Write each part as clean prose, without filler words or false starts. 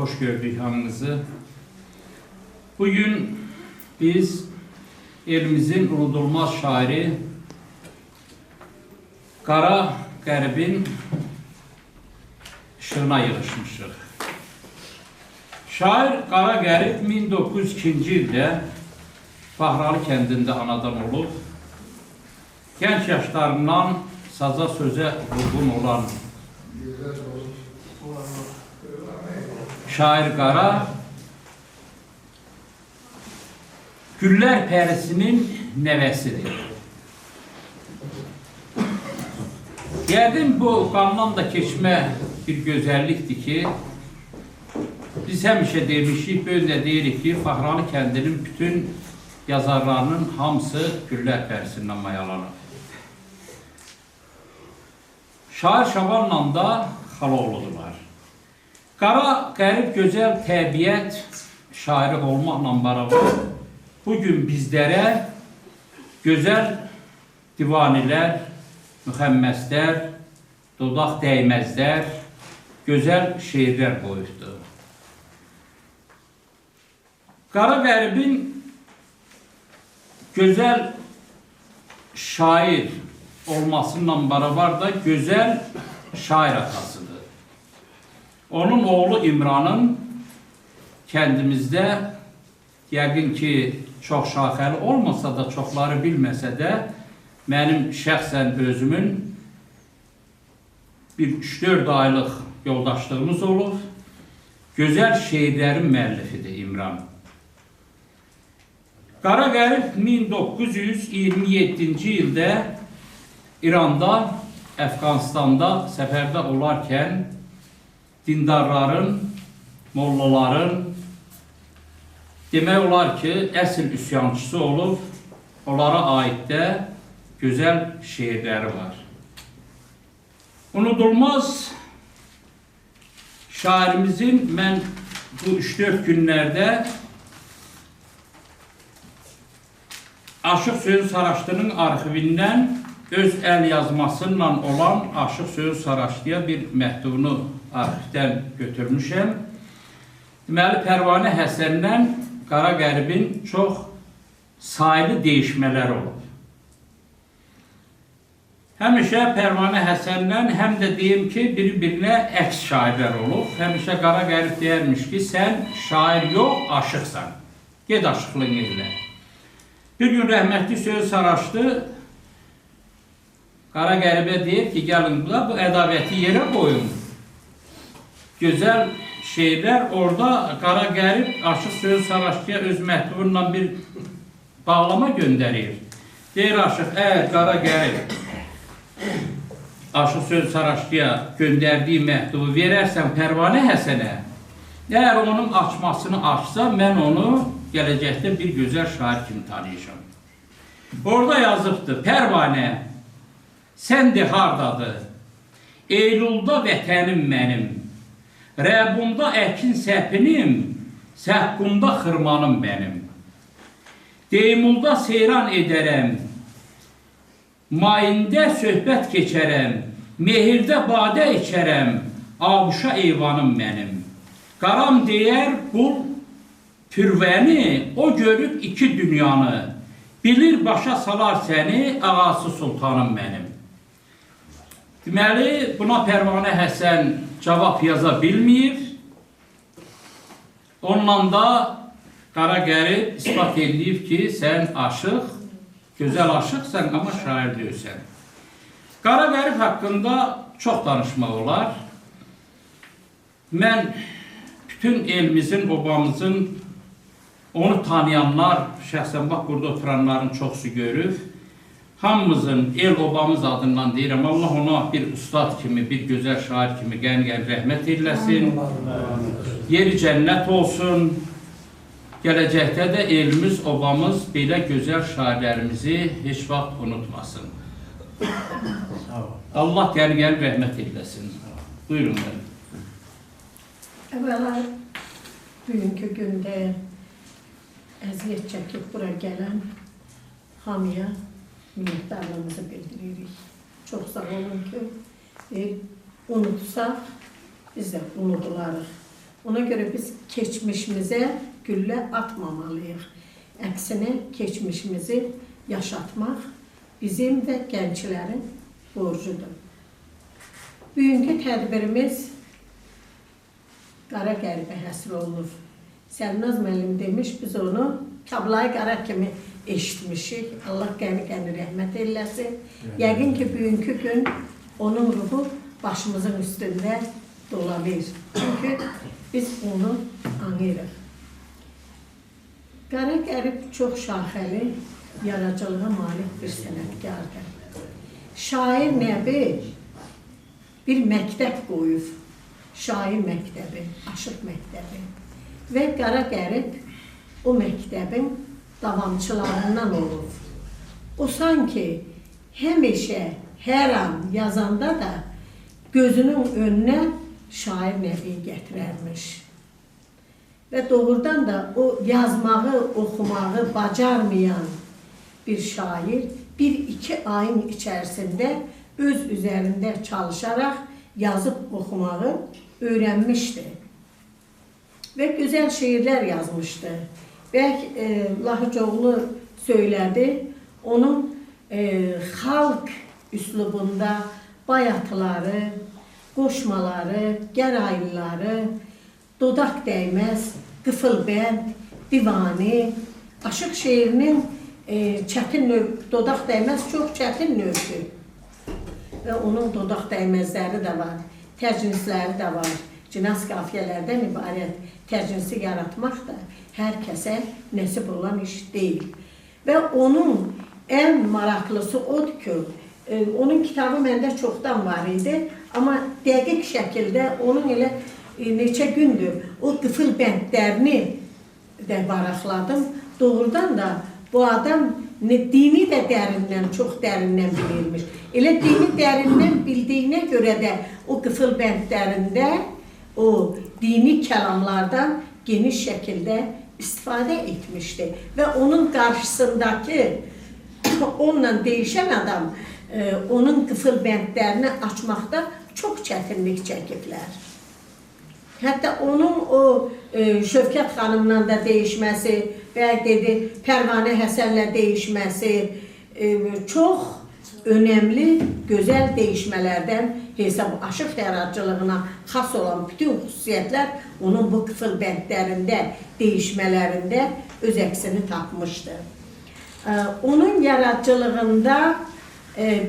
hoş gördük hamınızı. Bugün biz elimizin unudulmaz şairi Qara Qərbin işığına yığışmışıq. Şair Qara Qərib 1902-ci ildə Bahralı kəndində anadan olub, gənc yaşlarından saza sözə uyğun olan şair Qara, Güllər Pərisinin nəvəsidir. Yəqin bu qandan da keçmə bir gözəllikdir ki, biz həmişə demişik, böyle də deyirik ki, Bahralı kəndinin bütün yazarlarının hamısı Güllər Pərisindən mayalanır. Şair Şabanla da xaloğludular. Qara Qərib gözəl təbiət şairi olmaqla beraber bugün bizlərə gözəl divanilər, müxəmməslər, dodaq dəyməzlər, gözəl şeirlər qoyubdur. Qara Qəribin gözəl şair olmasıyla beraber da gözəl şair atasıdır. Onun oğlu İmran'ın kəndimizdə yəqin ki, çox şaxəli olmasa da, çoxları bilməsə də, mənim şəxsən özümün bir 3-4 aylıq yoldaşlığımız olur. Gözəl şeirlərin müəllifidir İmran. Qara Qərib 1927-ci ildə İranda, Əfqanistanda səfərdə olarkən dindarların, mollaların demək olar ki, əsl üsyançısı olub, onlara aid də gözəl şeirləri var. Unudulmaz şairimizin mən bu 3-4 günlərdə Aşıq Söyüd Saraçlı'nın arxivindən öz əl yazmasıyla olan Aşıq Söyüd Saraçlı'ya bir məktubunu arxivdən götürmüşəm. Deməli, Pərvanə Həsəndən Qara Qəribin çox sayılı değişmələr olub. Həmişə Pərvanə Həsəndən həm də deyim ki, bir-birinə əks şairlər olub. Həmişə Qara Qərib deyərmiş ki, sən şair yox, aşıqsan. Ged aşıqlığın elə. Bir gün rəhmətli Söyüd Saraçlı Qara Qəribə deyir ki, gəlin bu ədavəti yerə qoyun. Gözəl şeirlər orada Qara Qərib Aşıq Söyüd Saraçlı'ya öz məktubundan bir bağlama göndərir. Deyir Aşıq, əgər Qara Qərib Aşıq Söyüd Saraçlı'ya göndərdiyi məktubu verərsən Pərvanə Həsənə, əgər onun açmasını açsa, mən onu gələcəkdə bir gözəl şair kimi tanıyacağım. Orada yazıbdır, Pərvanə, sən de hardadır, Eylulda vətənim mənim, Rəbunda əkin səpinim, Səhqunda xırmanım mənim. Deymulda seyran edərəm, Mayində söhbət keçərəm, Mehirdə badə içərəm, Abuşa eyvanım mənim. Qaram deyər qul pürvəni, o görüb iki dünyanı, bilir başa salar səni, ağası sultanım mənim. Deməli, buna Pərvanə Həsən cavab yaza bilmir. Ondan da Qara Qərib ispat edilib ki, sən aşıq, gözəl aşıqsən, amma şair deyilsən. Qara Qərib haqqında çox danışmaq olar. Mən bütün elimizin, obamızın, onu tanıyanlar, şəxsən bax, burada oturanların çoxsu görür. Hamımızın el obamız adından deyirəm, Allah ona bir ustad kimi, bir gözəl şair kimi qən-qən rəhmət eyləsin. Yeri cənnət olsun. Gələcəkdə də elimiz, obamız belə gözəl şairlərimizi heç vaxt unutmasın. Allah qən-qən rəhmət eyləsin. Buyurun mən. Əvvəla bugünkü gündə əziyyət çəkib bura gələn hamıya minnətdarlığımızı bildiririk. Çox sağ olun ki, unutsaq, biz də unudularıq. Ona görə biz keçmişimizə güllə atmamalıyıq. Əksinə, keçmişimizi yaşatmaq bizim və gənclərin borcudur. Bugünkü tədbirimiz qara qəribə həsr olunur. Səlnaz müəllim demiş, biz onu Kərbəlayı Qara kimi eşitmişik. Allah qəni-qəni rəhmət eləsin. Yəqin ki, bugünkü gün onun ruhu başımızın üstündə dolanır. Çünki biz onu anlayırıq. Qara qərib çox şaxəli, yaradıcılığa malik bir sənətkardır. Şair nəbi bir məktəb qoyub. Şair məktəbi, aşıq məktəbi. Və qara qərib o məktəbin davamçılarından olub. O sanki həmişə, hər an yazanda da gözünün önünə şair nəbi gətirərmiş. Və doğrudan da o yazmağı, oxumağı bacarmayan bir şair 1-2 ayın içərisində öz üzərində çalışaraq yazıb oxumağı öyrənmişdi. Və gözəl şeirlər yazmışdı. Bəlk Lahıcoğlu söylədi, onun xalq üslubunda bayatıları, qoşmaları, gəraylıları, dodaq dəyməz, qıfılbənd, divani, aşıq şeirinin çətin növ, dodaq dəyməz çox çətin növdür. Və onun dodaq dəyməzləri də var, təcnisləri də var. Cinas qafiyələrdən ibarət təcnisi yaratmaq da hər kəsə nəsib olan iş deyil. Və onun ən maraqlısı odur ki, onun kitabı məndə çoxdan var idi, amma dəqiq şəkildə onun elə neçə gündür o qıfıl bəndlərini də varaqladım. Doğrudan da bu adam dini də dərindən, çox dərindən bilirmiş. Elə dini dərindən bildiyinə görə də o qıfıl bəndlərində o dini kəlamlardan geniş şəkildə istifadə etmişdi. Və onun qarşısındakı onunla deyişən adam onun qıfıl bəndlərini açmaqda çox çətinlik çəkiblər. Hətta onun o Şövkət xanımla da deyişməsi və dedi Pərvanə Həsənlə deyişməsi çox önəmli, gözəl deyişmələrdən hesab aşıq yaradıcılığına xas olan bütün xüsusiyyətlər onun bu qıfıl bəndlərində, deyişmələrində öz əksini tapmışdı. Onun yaradıcılığında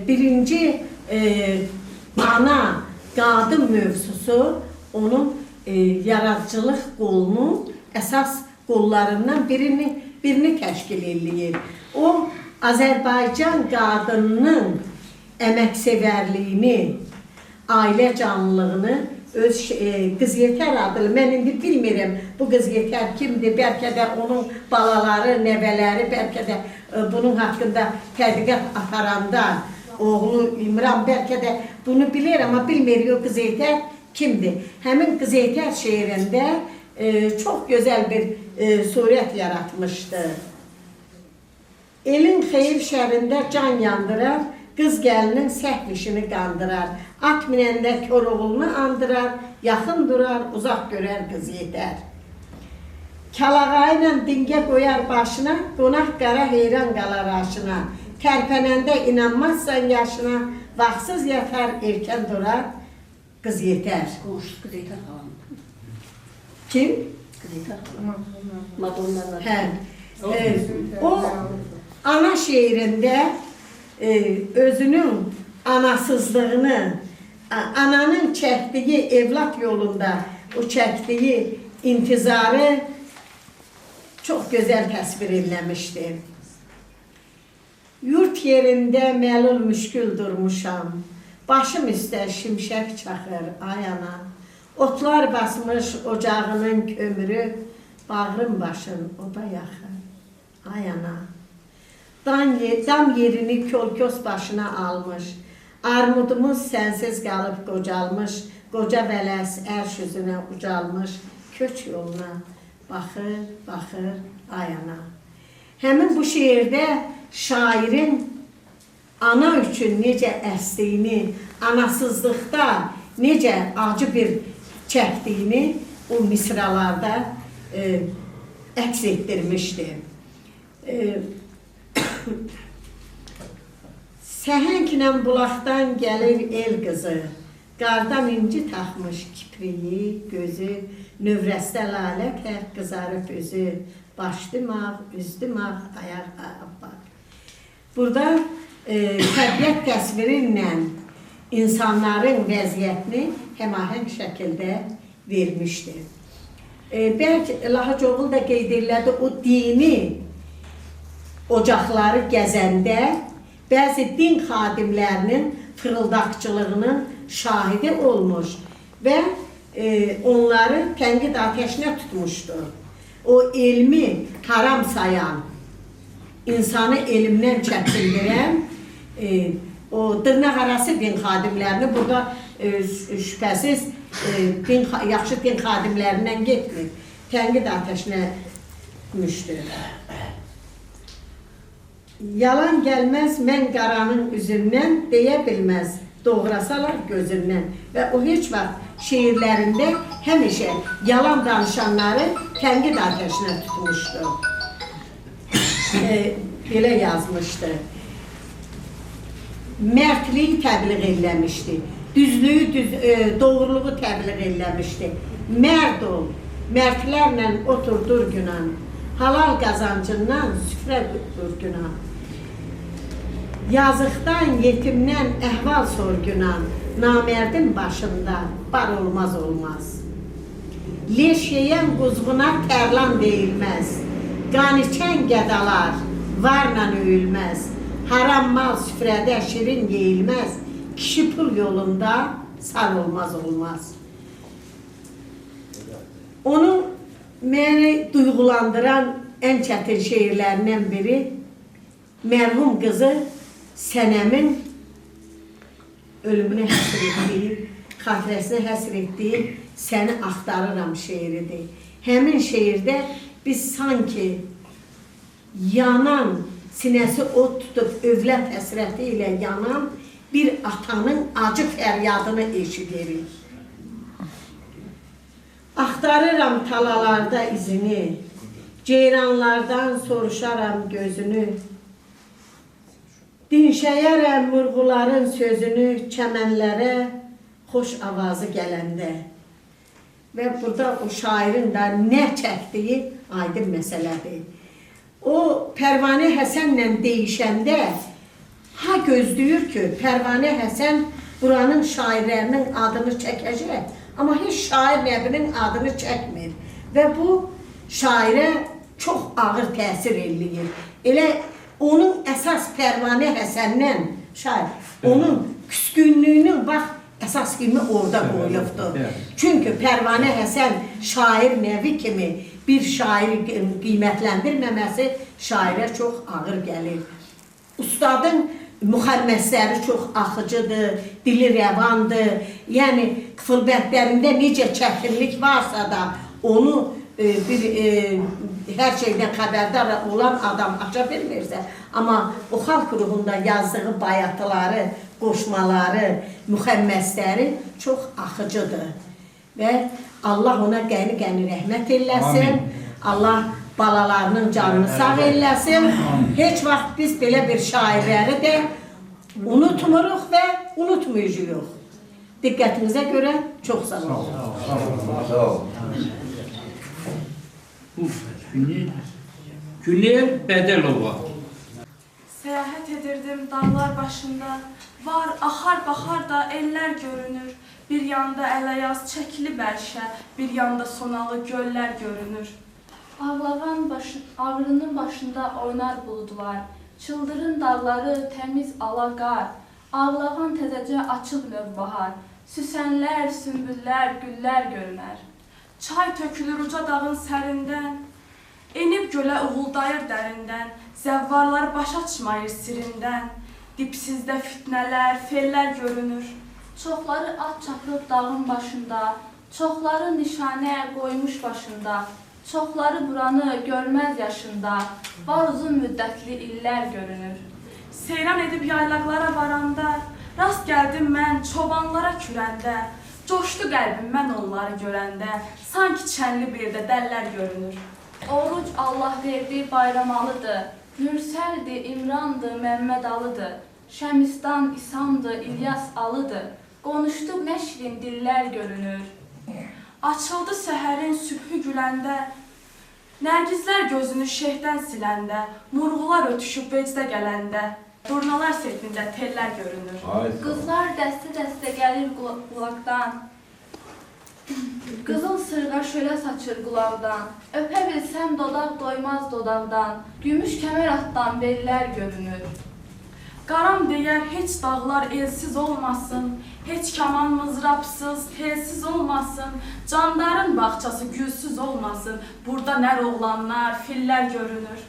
birinci ana qadın mövzusu onun yaradıcılıq qolunun əsas qollarından birini təşkil edir. O, Azərbaycan qadınının əməksevərliyini, ailə canlılığını, öz Qız Yetər adlı, mən indi bilmirəm bu Qız Yetər kimdir, bəlkə də onun balaları, nəvələri, bəlkə də bunun haqqında tədqiqat aparanda oğlu İmran bəlkə də bunu bilir, amma bilmir o Qız Yetər kimdir. Həmin Qız Yetər şeirində çox gözəl bir surət yaratmışdı. Elin xeyir şərində can yandırar, qız gəlinin səhv işini qandırar. At minəndə Koroğlunu andırar, yaxın durar, uzaq görər Qız Yetər. Kəlağayı ilə dingə qoyar başına, qonaq qara heyran qalar aşına. Tərpənəndə inanmazsan yaşına, vaxtsız yatar, erkən durar Qız Yetər. Qız Yetər xalam. Kim? Qız Yetər xalam. Madonnalar. Hə. O ana şeirində özünün anasızlığını, ananın çəkdiyi evlat yolunda o çəkdiyi intizarı çox gözəl təsvir ediləmişdir. Yurt yerində məlul müşkül durmuşam, başım üstə şimşək çaxır ay ana. Otlar basmış ocağının kömürü, bağrım başın oda yaxır ay ana. Dam yerini kölkos başına almış, armudumuz sənsiz qalıb qocalmış, qoca vələs ərş üzünə ucalmış, köç yoluna baxır, baxır ayana. Həmin bu şeirdə şairin ana üçün necə əsdiyini, anasızlıqda necə acı bir çəkdiyini o misralarda əks etdirmişdi. Səhənglə bulaqdan gəlir el qızı, qardan inci taxmış kipriyi, gözü, növrəstə lalə tər qızarıb özü, baş dımağ, üz dımağ, ayaq bak. Burada təbiət təsviri ilə insanların vəziyyətini həmahəng şəkildə vermişdir. Bəlkə Lahacoğlu da qeyd elədi, o dini ocaqları gəzəndə bəzi din xadimlərinin fırıldaqçılığının şahidi olmuş və onları tənqid atəşinə tutmuşdur. O elmi haram sayan, insanı elmdən çəkindirən, o dırnaq arası din xadimlərini burada şübhəsiz yaxşı din xadimlərindən getmir, tənqid atəşinə tutmuşdur. Yalan gəlməz mən qaranın üzündən, deyə bilməz doğrasalar gözündən. Və o heç vaxt şeirlərində həmişə yalan danışanları tənqid atəşinə tutmuşdu. Belə yazmışdı. Mərdliyi təbliğ eləmişdi. Düzlüyü, doğruluğu təbliğ eləmişdi. Mərd ol, mərdlərlə oturdur günan. Halal qazancından süfrə qutdur günan. Yazıqdan, yetimdən əhval sor günan. Namərdin başında bar olmaz olmaz. Leş yeyən quzğuna tərlan deyilməz. Qan içən gədalar varla öyülməz. Haram mal süfrədə şirin yeyilməz. Kişi pul yolunda sar olmaz olmaz. Onun məni duyğulandıran ən çətin şeirlərindən biri mərhum qızı Sənəmin ölümünə həsr etdiyi, xatirəsinə həsr etdiyi Səni axtarıram şeiridir. Həmin şeirdə biz sanki yanan, sinəsi od tutub övlad həsrəti ilə yanan bir atanın acı fəryadını eşidirik. Axtarıram talalarda izini, ceyranlardan soruşaram gözünü, dinşəyərəm murğuların sözünü çəmənlərə xoş avazı gələndə. Və burada o şairin də nə çəkdiyi aydın məsələdir. O Pərvanə Həsənlə deyişəndə ha gözləyir ki, Pərvanə Həsən buranın şairlərinin adını çəkəcək, amma heç şair nəbinin adını çəkmir. Və bu şairə çox ağır təsir eləyir. Elə onun əsas Pərvanə Həsəndən şair, onun küskünlüyünün bax, əsas kimi orada qoyulubdur. Çünki Pərvanə Həsən şair nəvi kimi bir şairi qiymətləndirməməsi şairə çox ağır gəlir. Ustadın müxəmməsləri çox axıcıdır, dili rəvandır. Yəni, xılbətlərində necə çətinlik varsa da onu hər şeydən xəbərdar olan adam aça bilmirsə, amma o xalq ruhunda yazdığı bayatıları, qoşmaları, müxəmməsləri çox axıcıdır. Və Allah ona qəni-qəni rəhmət eləsin, Allah balalarının canını sağ eləsin. Heç vaxt biz belə bir şairləri də unutmuruq və unutmayacağıq. Diqqətinizə görə çox sağ olun. Güler Bədəlova. Səyahət edirdim dağlar başında, var, axar, baxar da ellər görünür. Bir yanda ələyaz çəkili bərşə, bir yanda sonalı göllər görünür. Ağrının başında oynar buludlar, çıldırın dağları təmiz alaqar, ağlağan təzəcə açıb növbahar, süsənlər, sümbüllər, güllər görünər. Çay tökülür uca dağın sərindən, enib gölə uğuldayır dərindən, zəvvarlar baş açmayır sirindən, dipsizdə fitnələr, fellər görünür. Çoxları at çapıb dağın başında, çoxları nişanə qoymuş başında, çoxları buranı görməz yaşında, var uzun müddətli illər görünür. Seyran edib yaylaqlara varanda, rast gəldim mən çobanlara kürəndə, Coşdu qəlbim mən onları görəndə, sanki çənli bir də dəllər görünür. Oruc Allah verdi bayramalıdır. Mürsəldir, İmrandır, Məmməd Alıdır. Şəmistan, İsamdır, İlyas Alıdır. Qonuşduq nə şirin dillər görünür. Açıldı səhərin sübhü güləndə, Nərgizlər gözünü şeyhdən siləndə, Murğular ötüşüb vecdə gələndə, Durnalar setində tellər görünür. Qızlar dəstə-dəstə gəlir qulaqdan. Qızıl sırğa şölə saçır qulaqdan. Öpə bilsəm dodaq doymaz dodaqdan. Gümüş kəmər atdan bellər görünür. Qaram deyər heç dağlar elsiz olmasın, heç kaman mızrapsız, telsiz olmasın, candarın bağçası gülsüz olmasın, burada nər oğlanlar, fillər görünür.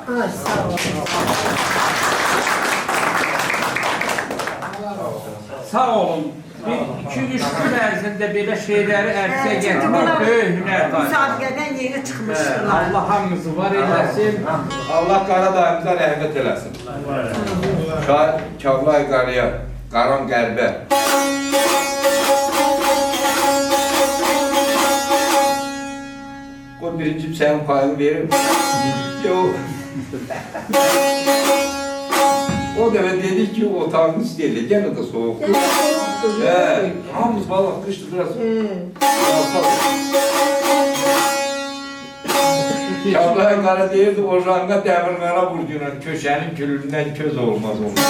Ay sağ ol. Sağ olun. Bir 2-3 gün ərzində belə şeyləri ərsəyə gətirmək böyük hünər var. Müsabiqədən yeni çıxmışdılar. Allah hamımızı var eləsin. Allah Qaradağımıza rəhmət eləsin. Şair Kavlay Qarıya, Qaram Qərbə. O birinci sənin payını verir. Yox. O da dedi ki otağını istəyirdi, gene de soğuk. Hamımız valla kıştı biraz. Kavlay Qarı deyirdi, o ranga dəmirlərə vurduğuna, köşənin külündən köz olmaz olmaz.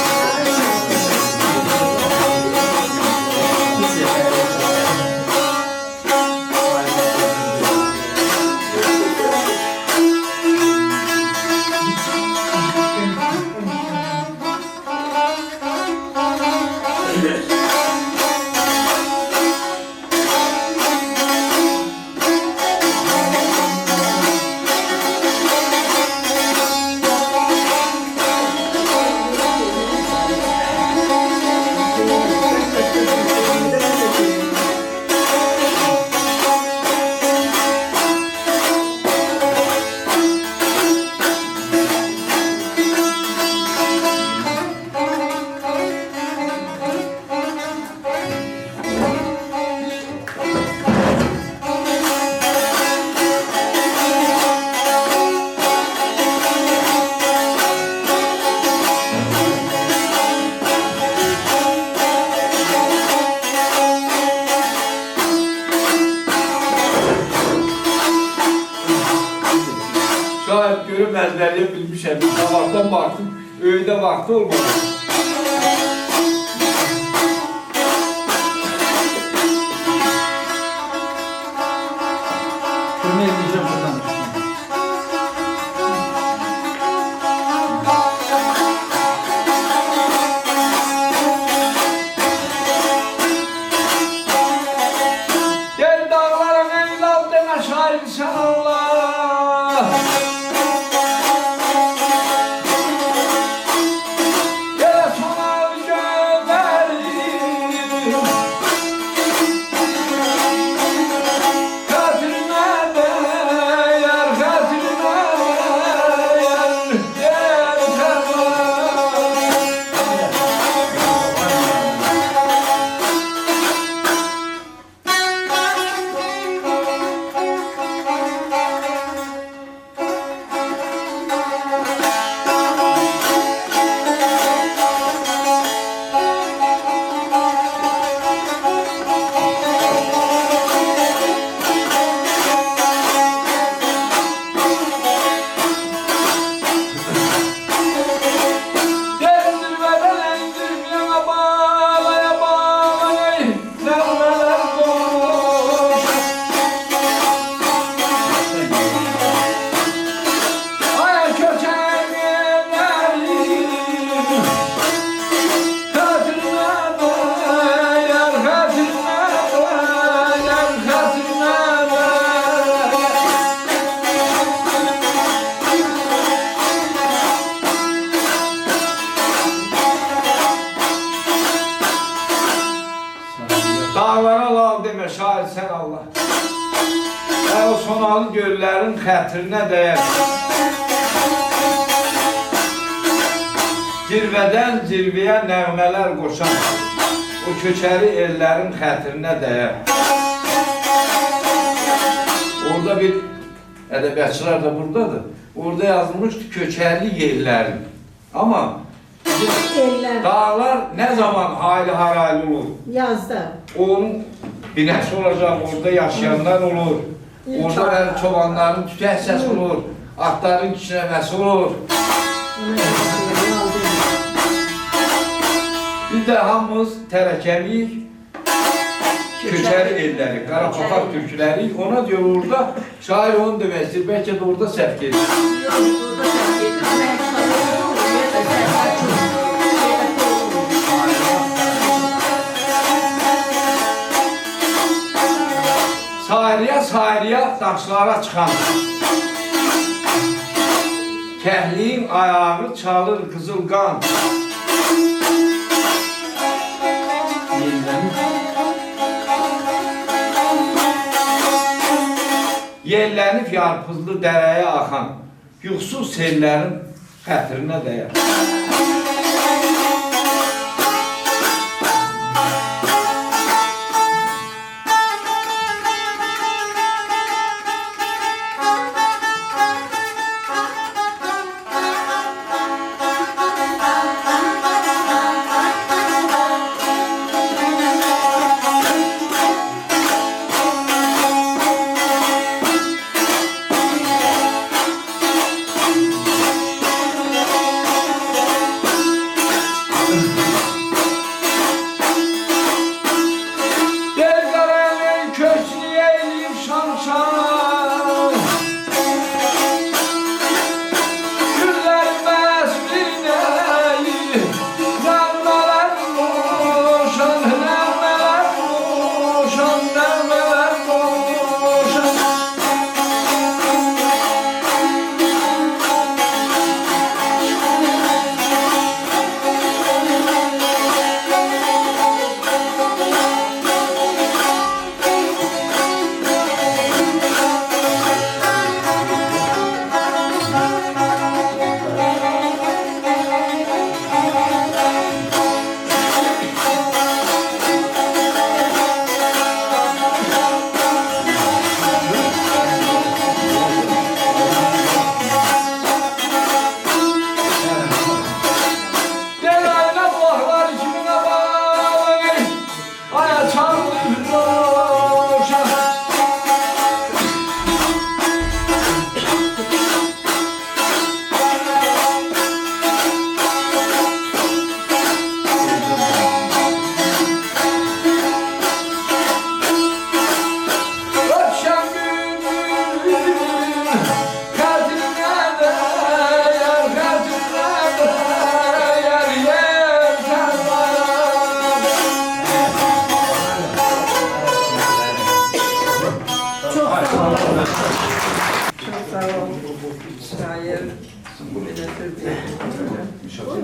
Şayet görüp ezberleyebilmişim. Sabahtan baktım, öğüde vakti olmadı. Şunu edeceğim buradan. Gel dağlara ey lal deme şair sen Allah. Gel sana gömerim. Katrine değer, katrine değer. Gel sana. Dağlara lal deme şair sen Allah. O sonalı göllerin xətrinə değer. Zirveden zirveye nəğmələr qoşan. o köçəri ellərin xətrinə dəyər. Orada bir ədəbiyyatçılar da buradadır. Orada yazılmışdı köçərli yerlərin. Amma Eller dağlar nə zaman hayli haraylı olur? yazdı. Onun binəsi olacaq, orada yaşayanlar olur. Orada bəli çobanların tütək səsi olur. Atların kişnəməsi olur. Biz də hamımız tərəkəliyik, köçəri elləri, Qarapapaq türküləri, ona diyor orada, şair onu demək istəyir, bəlkə də orada səhv gedir. Sayriya daşlara çıxan, kəhliyin ayağı çalır qızıl qan. Yellənib yarpızlı dərəyə axan, yuxsuz sellərin xətrinə dəyər. Şair,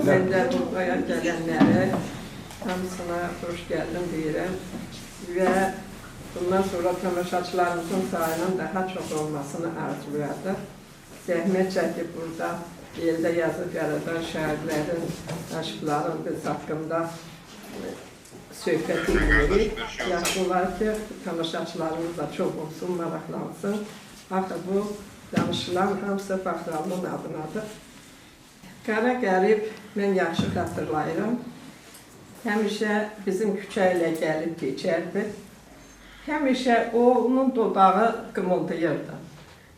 ben de buraya gelenlere hamısına hoş geldin deyirəm ve bundan sonra tamaşaçılarımızın sayının daha çok olmasını arzulayardı. Zəhmət çəkib burada elde yazıb yaradan şairlərin, aşıqların biz haqqında söhbət edirik. Yaxşı olar ki, tamaşaçılarımız da çok olsun, maraqlansın. Axı bu danışılan hamısı Baxralının adınadır. Qara Qərib mən yaxşı xatırlayıram. Həmişə bizim küçə ilə gəlib keçərdi. Həmişə onun dodağı qımıldayırdı.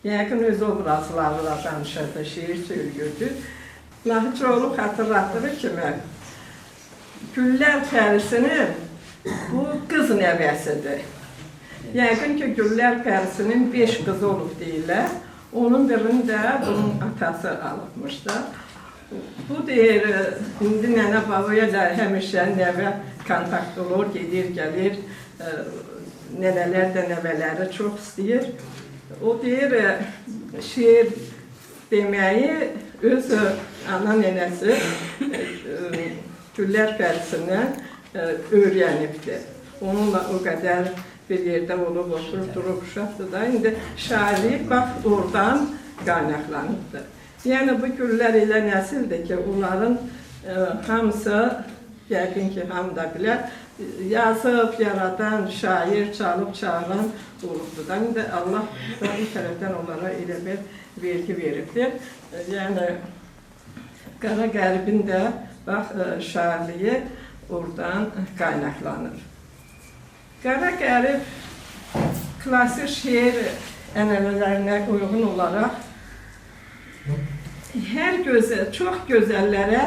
Yəqin öz obrazlarla danışırdı, şiir söylürdü. Lahıcoğlu xatırlatdığı kimi Güllər Pərisinin bu qız nəvəsidir. Yəqin ki, Güllər Pərisinin 5 qızı olub deyirlər. Onun birini də bunun atası alıbmışdı. Bu deyir, indi nənə babaya da həmişə nəvə kontakt olur, gedir, gəlir. Nənələr də nəvələri çox istəyir. O deyir, şiir deməyi öz ana nənəsi Güllər Pərisindən öyrənibdir. Onunla o qədər bir yerdə olub, oturub, durub uşaqdır da. İndi şairlik bax oradan qaynaqlanıbdır. Yəni bu güllər elə nəsildir ki, onların hamısı yəqin ki, hamı da bilər. Yazıb, yaradan, şair, çalıb, çağıran olubdur da. İndi Allah bir tərəfdən onlara elə bir vergi veribdir. Yəni, Qara Qərbin də bax, şairliyi oradan qaynaqlanır. Qara Qərib klasik şeir ənənələrinə uyğun olaraq hər gözəl, çox gözəllərə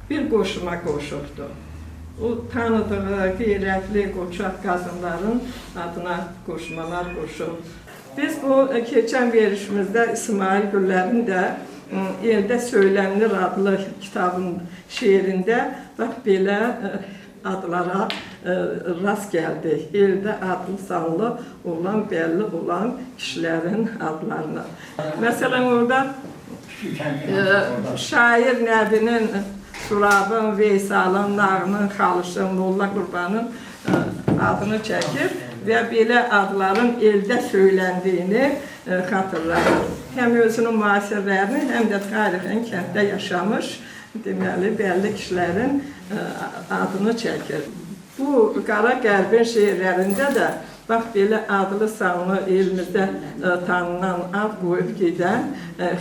bir qoşuma qoşubdur. O tanıdığı qeyrətli, qoçaq qadınların adına qoşmalar qoşub. Biz bu keçən verişimizdə İsmail Güllərin də Eldə Söylənilir adlı kitabın şeirində bax belə adlara rast gəldik. Eldə adlı sanlı olan, bəlli olan kişilərin adlarına. Məsələn, orada şair Nəbinin, Surabın, Veysalın, Nağının, Xalışın, Molla Qurbanın adını çəkir və belə adların eldə söyləndiyini xatırlayır. Həm özünün müasirlərini, həm də tarixən kənddə yaşamış, deməli, bəlli kişilərin adını çəkir. Bu Qara Qərbin şeirlərində də bax, belə adlı sanlı elimizdə tanınan ad qoyub gedən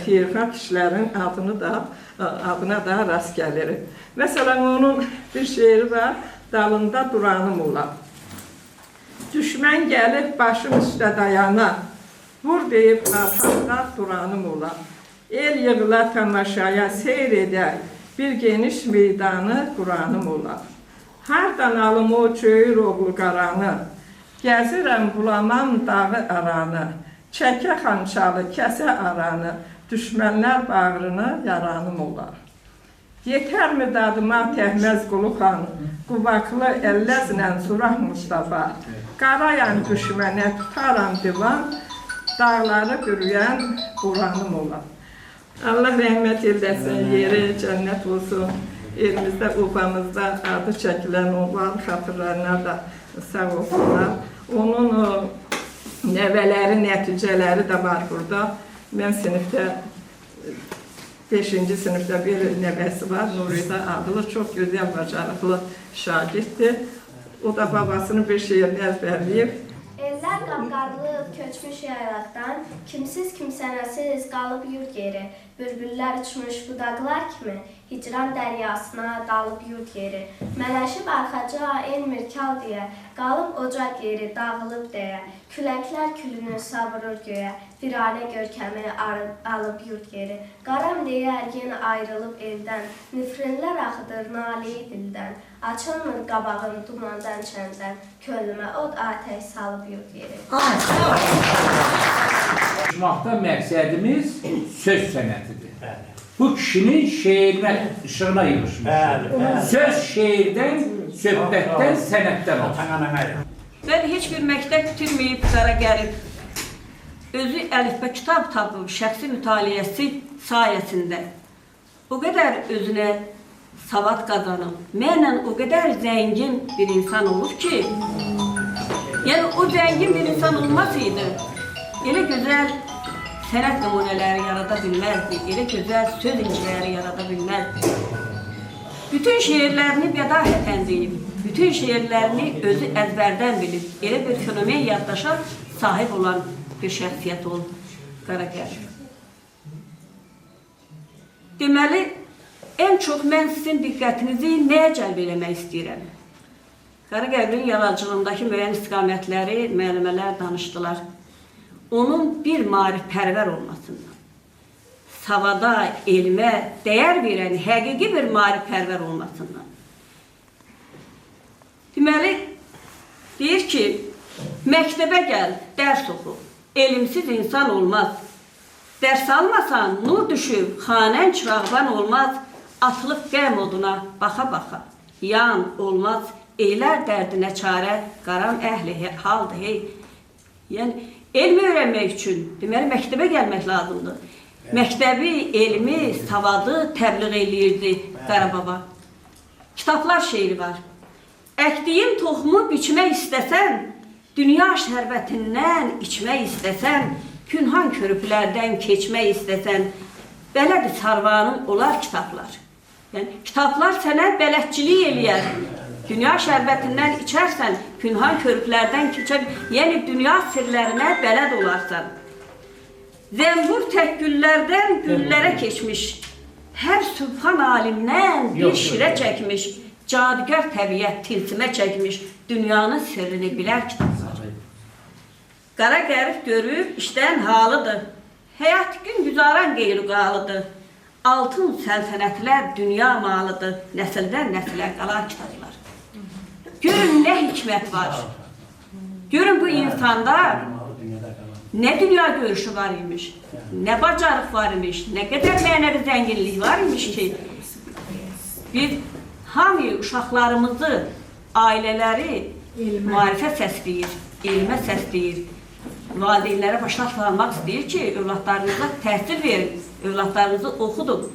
xeyirxah kişilərin adına da rast gəlir. Məsələn, onun bir şeiri var, dalında duranım ola. Düşmən gəlib başım üstə dayana, vur deyib arxamda duranım ola. El yığıla tamaşaya seyr edər, bir geniş meydanı quranım ola. Hardan alım o çöyür oğlu qaranı, gəzirəm bulamam dağı aranı, çəkə xançalı kəsə aranı, düşmənlər bağrını yaranım olar. Yetərmi dadıma təhməz quluxan, quvaqlı əlləzlə surah Mustafa, qarayan düşmənə tutaram divan, dağları qürüyən buranım olar. Allah rəhmət eləsin, yeri cənnət olsun. Elimizdə, Ubamızda adı çəkilən olan xatırlarına da sağ olsunlar. Onun nəvələri, nəticələri də var burada. Mən sinifdə, 5-ci sinifdə bir nəvəsi var, Nurida adlı, çox gözəl, bacarıqlı şagirddir. O da babasının bir şeirini əzbərləyib. Ellər qapqarılıb köçmüş yaylaqdan, kimsiz kimsənəsiz qalıb yurd yeri, bülbüllər uçmuş budaqlar kimi, hicran dəryasına dalıb yurd yeri. Mələşib arxaca enmir kal deyə, qalıb ocaq yeri dağılıb deyə, küləklər külünü savurur göyə, viranə görkəmi alıb yurd yeri. Qaram deyər yenə ayrılıb eldən, nifrinlər axıdır naleyi dildən, açılmır qabağım dumandan çəndən, könlümə od atəş salıb yurd yeri. Konuşmaqda məqsədimiz söz sənətidir. Bu kişinin şeirinə, işığına yığışmış. Söz şeirdən, söhbətdən, sənətdən olur. Mən heç bir məktəb bitirməyib Qara Qərib. Özü əlifbə kitab tapıb şəxsi mütaliəsi sayəsində o qədər özünə savad qazanıb, mənlə o qədər zəngin bir insan olur ki, yəni o zəngin bir insan olmasaydı, elə gözəl sənət nümunələri yarada bilməzdi, elə gözəl söz inciləri yarada bilməzdi. Bütün şeirlərini bədahətən deyib, bütün şeirlərini özü əzbərdən bilib, elə bir fenomen yaddaşa sahib olan bir şəxsiyyət oldu Qara Qərib. Deməli, ən çox mən sizin diqqətinizi nəyə cəlb eləmək istəyirəm? Qara Qərbin yaradıcılığındakı müəyyən istiqamətləri müəllimələr danışdılar. Onun bir maarifpərvər olmasından, savada, elmə dəyər verən həqiqi bir maarifpərvər olmasından. Deməli, deyir ki, məktəbə gəl, dərs oxu, elmsiz insan olmaz. Dərs almasan, nur düşüb, xanən çırağban olmaz, atılıb qəm oduna baxa-baxa. Yan olmaz, eylər dərdinə çarə, qaram əhli haldır, hey. Yəni, elmi öyrənmək üçün, deməli, məktəbə gəlmək lazımdır. Məktəbi, elmi, savadı təbliğ eləyirdi Qarababa. Kitablar şeiri var. Əkdiyin toxumu biçmək istəsən, dünya şərbətindən içmək istəsən, pünhan körüklərdən keçmək istəsən, belədir sarvanın olar kitablar. Yəni, kitablar sənə bələdçilik eləyər. Dünya şərbətindən içərsən, pünhan körüklərdən keçər, yəni dünya sirlərinə bələd olarsan. Zəmbur tək güllərdən güllərə keçmiş, hər sübhan alimdən bir şirə çəkmiş, cadigər təbiət tilsimə çəkmiş, dünyanın sirrini bilər kitablar. Qara qərib görüb işdən halıdır, həyat gün güzaran qeyri-qalıdır. Altın səltənətlər dünya malıdır, nəsildən nəsilə qalan kitablar. Görün nə hikmət var. Görün bu insanda nə dünya görüşü var imiş, nə bacarıq var imiş, nə qədər mənəvi zənginlik var imiş ki, biz hamı uşaqlarımızı, ailələri maarifə səsləyir, elmə səsləyir. Valideynlərə başlaq salmaq istəyir ki, övladlarınıza təhsil verin, övladlarınızı oxudun.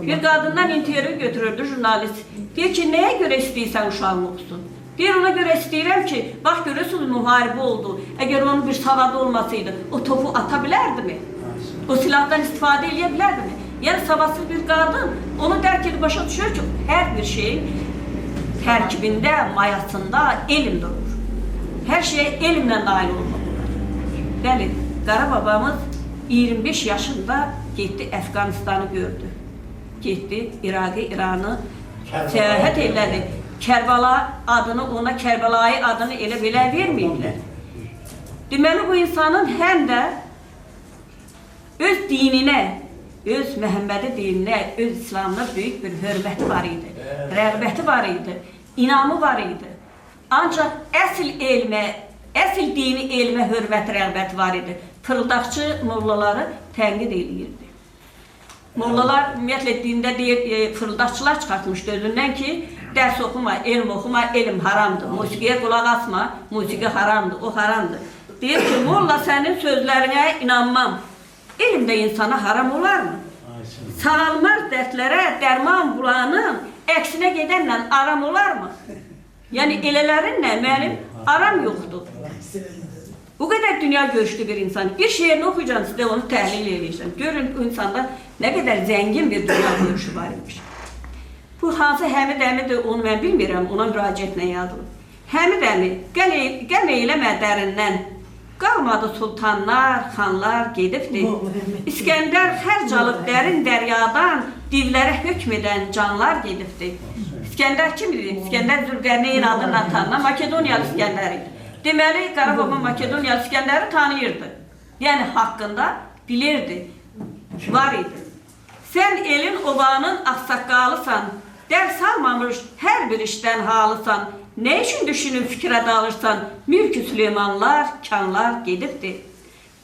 Bir qadından intervyu götürürdü jurnalist. Deyir ki, nəyə görə istəyirsən uşağın oxusun? Deyir, ona görə istəyirəm ki, bax görürsünüz müharibə oldu. Əgər onun bir savadı olmasaydı, o topu ata bilərdimi? O silahdan istifadə edə bilərdimi? Yəni, savadsız bir qadın onu dərk edib başa düşür ki, hər bir şeyin tərkibində, mayasında elm durur. Hər şeyə elmlə nail olmalıdır. Bəli, Qara babamız 25 yaşında getdi Əfqanistanı gördü. Getdi İranı səyahət elədi. Kərbala adını, ona Kərbəlayı adını elə belə verməyiblər. Deməli, bu insanın həm də öz dininə, öz Məhəmmədi dininə, öz İslamına böyük bir hörməti var idi, rəğbəti var idi, inamı var idi. Ancaq əsl dini elmə hörmət, rəğbəti var idi. Fırıldaqçı mollaları tənqid edirdi. Mollalar ümumiyyətlə dində deyir, fırıldaqçılar çıxartmışdı özündən ki, dərs oxuma, elm oxuma, elm haramdır. Musiqiyə qulaq asma, musiqi haramdır, o haramdır. Deyir ki, molla sənin sözlərinə inanmam. Elm də insana haram olarmı? Sağalmaz dərdlərə dərman bulanın, əksinə gedənlə aram olarmı? Yəni, elələrinlə mənim aram yoxdur. Bu qədər dünya görüşlü bir insan. Bir şeirini oxuyacaqsınız, sizə onu təhlil edəcəksən. Görün, bu insanda nə qədər zəngin bir dünya görüşü var imiş. Bu hansı Həmid əmidir, onu mən bilmirəm, ona müraciətlə yazılır. Həmid əmi, qəm eyləmə dərindən, qalmadı sultanlar, xanlar gedibdir. İskəndər xərc alıb dərin dəryadan, divlərə hökm edən canlar gedibdir. İskəndər kimdir? İskəndər Zülqərneyn adını tanınan Makedoniyalı İskəndər idi. Deməli, Qarababa Makedoniyalı İskəndəri tanıyırdı. Yəni, haqqında bilirdi, var idi. Sən elin obanın axsaqqalısan, dərs almamış hər bir işdən halısan, nə üçün düşünüb fikrə dalırsan, mülk-ü Süleymanlar, kanlar gedibdir.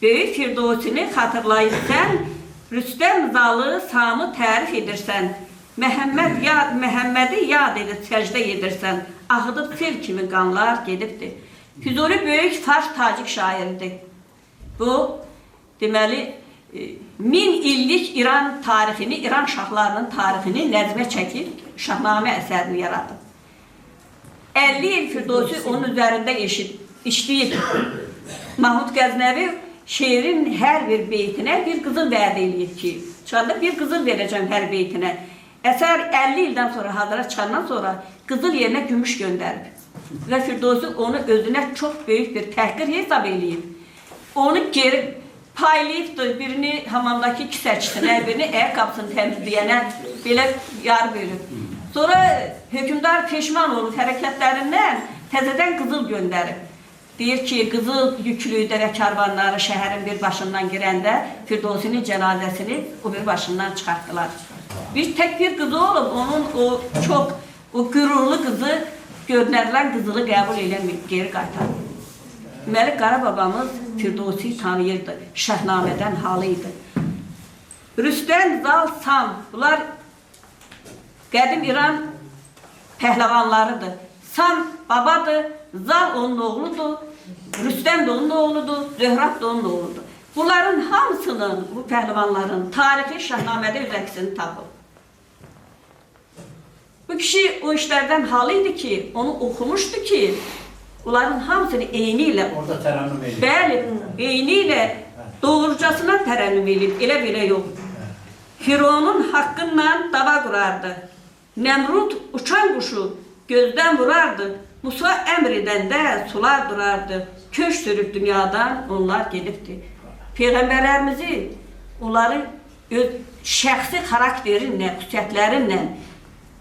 Böyük Firdosini xatırlayıb sən, Rüstəm zalı Samı tərif edirsən, Məhəmmədi yad edib səcdə edirsən, axıdıb sel kimi qanlar gedibdir. Füzuli böyük Fars tacik şairidir. Bu, deməli, 1000 illik İran tarixini, İran şahlarının tarixini nəzmə çəkib, Şahnamə əsərini yaradıb. 50 il Firdosü onun üzərində işləyib. Mahmud Qəznəvi şeirin hər bir beytinə bir qızıl vəd eləyib ki, çıxanda bir qızıl verəcəm hər beytinə. Əsər 50 ildən sonra, hazıra çıxandan sonra qızıl yerinə gümüş göndərib. Və Firdosü onu özünə çox böyük bir təhqir hesab eləyib. Onu geri paylayıbdır, birini hamamdakı kisəçisinə, birini ayaqqabısını təmizləyənə belə yar bölüb. Sonra hökümdar peşman olub hərəkətlərindən təzədən qızıl göndərib. Deyir ki, qızıl yüklü dəvə karvanları şəhərin bir başından girəndə Firdosinin cənazəsini o bir başından çıxartdılar. Bir tək bir qızı olub, onun o qürurlu qızı görünərlər qızılı qəbul eləməyib, geri qaytardı. Deməli, Qara babamız Firdos'u tanıyırdı, Şəhnamədən halı idi. Rüstəm, Zal, Sam, bunlar qədim İran pəhləvanlarıdır. Sam babadır, Zal onun oğludur, Rüstəm də onun oğludur, Zöhrab da onun oğludur. Bunların hamısının, bu pəhləvanların tarixi Şəhnamədə öz əksini tapıb. Bu kişi o işlərdən halı idi ki, onu oxumuşdu ki, bunların hamısını eyni ilə, bəli, eyni ilə doğrucasına tərənnüm edib, elə belə yox. Fironun haqqınla dava qurardı. Nemrut uçan quşu gözdən vurardı. Musa əmr edəndə sular durardı. Köç sürüb dünyadan onlar gedibdi. Peyğəmbərlərimizi onları öz şəxsi xarakterindən, xüsusiyyətlərindən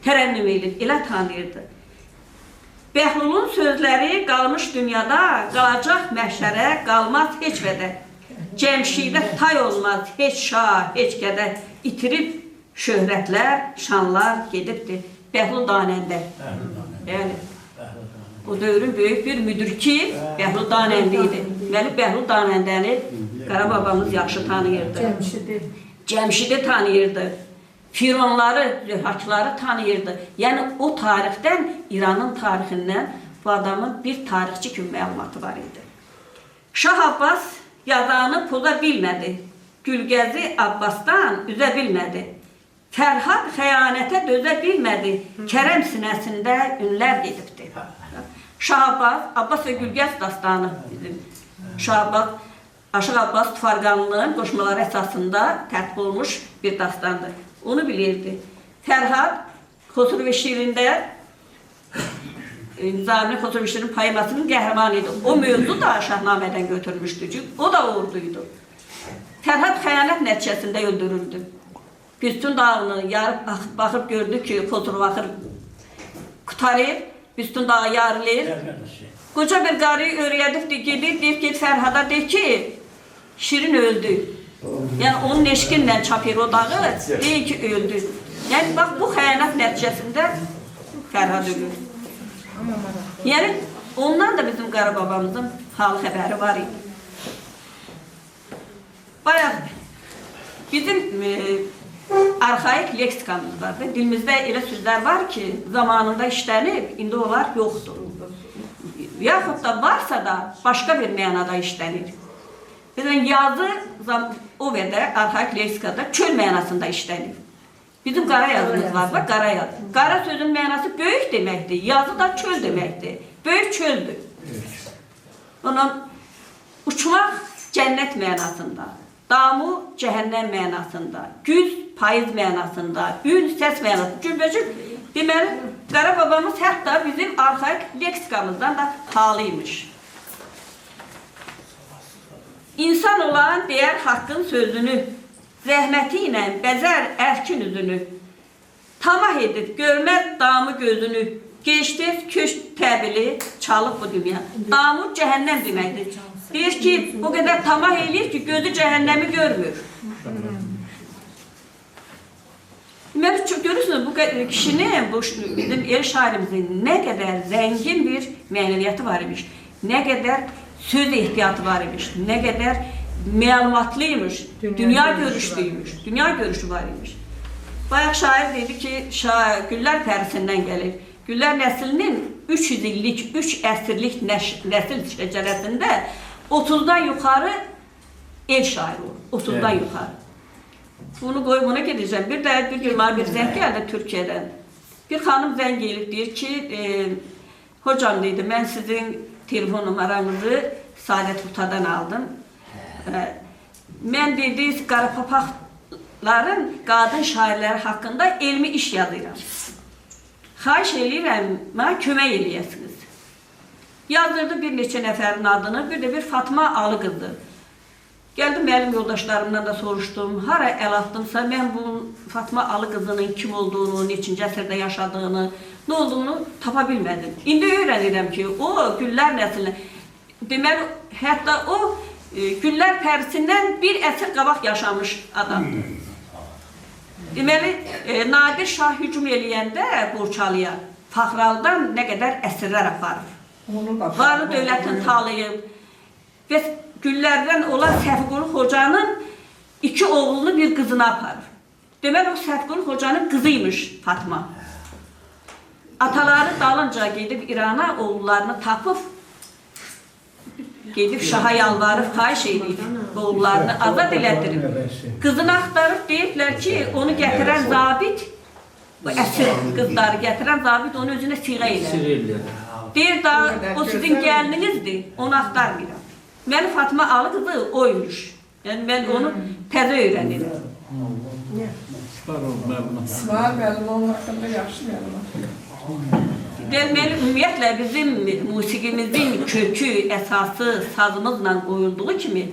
tərənnüm edib, elə tanıyırdı. Bəhlulun sözləri qalmış dünyada, qalacaq məhşərə, qalmaz heç vədə. Cəmşidə tay olmaz heç şah, heç qədər. İtirib şöhrətlər, şanlar gedibdi. Bəhlul Danəndə. Yəni, o dövrün böyük bir müdürki Bəhlul Danəndə idi. Deməli, Bəhlul Danəndəni Qarababamız yaxşı tanıyırdı. Cəmşidi tanıyırdı. Fironları, zöhrakları tanıyırdı. Yəni, o tarixdən, İranın tarixindən bu adamın bir tarixçi kimi məlumatı var idi. Şah Abbas yazanı poza bilmədi. Gülgəzi Abbasdan üzə bilmədi. Fərhad xəyanətə dözə bilmədi. Kərəm sinəsində ünlər gedibdi. Şah Abbas, Abbas və Gülgəz dastanı bizim. Şah Abbas, Aşıq Abbas Tufarqanlının qoşmaları əsasında tətbiq olmuş bir dastandır. Onu bilirdi. Fərhad Xosrov və Şirində Nizami Xosrov və Şirin poemasının qəhrəmanı idi. O mövzu da Şahnamədən götürmüşdü. O da orduydu. Fərhad xəyanət nəticəsində öldürüldü. Büstün dağını yarıb baxıb gördü ki, Xosrov axır qutarır, Büstün dağı yarılır. Qoca bir qarıyı öyrədibdir, gedir, deyib Fərhada deyir ki, Şirin öldü. Yəni onun eşqinlə çapır o dağı, deyir ki, öldü. Yəni bax bu xəyanət nəticəsində Fərhad ölür. Yəni ondan da bizim Qarababamızın hal xəbəri var idi. Bayaq bizim arxaik leksikamız vardı. Dilimizdə elə sözlər var ki, zamanında işlənib, indi onlar yoxdur. Yaxud da varsa da başqa bir mənada işlənir. Məsələn, yazı o qədər arxaik leksikada çöl mənasında işlənir. Bizim qara yazımız var, bax, qara yazı. Qara sözün mənası böyük deməkdir, yazı da çöl deməkdir. Böyük çöldür. Onun uçmaq cənnət mənasında, damu cəhənnəm mənasında, güz payız mənasında, ün səs mənasında, cürbəcür. Deməli, Qarababamız hətta bizim arxaik leksikamızdan da halıymış. İnsan olan deyər haqqın sözünü, zəhməti ilə bəzər ərkin üzünü, tamah edib görməz damı gözünü, geçdiz köş təbili çalıb bu dünya. Damı cəhənnəm deməkdir. Deyir ki, o qədər tamah eləyir ki, gözü cəhənnəmi görmür. Deməli, görürsünüz, bu kişinin, bizim el şairimizin nə qədər zəngin bir mənəviyyatı var imiş, nə qədər söz ehtiyatı var imiş, nə qədər məlumatlıymış, dünya görüşlüymüş, dünya görüşü var imiş. Bayaq şair dedi ki, Güllər pərisindən gəlir. Güllər nəslinin 300 illik, 3 əsrlik nəsil şəcərəsində 30-dan yuxarı el şairi olur, 30-dan yuxarı. Bunu qoyub ona gedəcəm. Bir də bir gün bir zəng gəldi Türkiyədən. Bir xanım zəng gelib deyir ki, hocam deyir, mən sizin telefon numaranızı Saadət Utadan aldım. Mən deyir, Qarapapaqların qadın şairləri haqqında elmi iş yazıram. Xahiş eləyirəm, mənə kömək eləyəsiniz. Yazdırdı bir neçə nəfərin adını, bir də bir Fatma Alıqızı. Gəldim, mənim yoldaşlarımdan da soruşdum, hara əl atdımsa, mən bu Fatma Alıqızının kim olduğunu, neçinci əsrdə yaşadığını, nə olduğunu tapa bilmədim. İndi öyrənirəm ki, o Güllər nəslindən, deməli, hətta o Güllər pərisindən bir əsr qabaq yaşamış adamdır. Deməli, Nadir Şah hücum eləyəndə Borçalıya, Faxralıdan nə qədər əsrlər aparır. Varlı dövlətin talayıb və Güllərdən olan Səfiqulu Xocanın 2 oğlunu bir qızına aparır. Deməli, o Səfiqulu Xocanın qızıymış Fatma. Ataları dalınca gedib İrana oğullarını tapıb, gedib Şaha yalvarıb, xahiş edib, oğullarını azad elədirib. Qızını axtarıb deyiblər ki, onu gətirən zabit, əsir qızları gətirən zabit onu özünə siğə elər. Deyir da, o sizin gəlinizdir, onu axtarmıram. Mənim Fatma Alıqızı oymuş. Yəni, mən onu təzə öyrənirəm. Sağ olun, məlumat. İsmail müəllim onun haqqında yaxşı məlumat. Deməli, ümumiyyətlə bizim musiqimizin kökü, əsası sazımızla qoyulduğu kimi,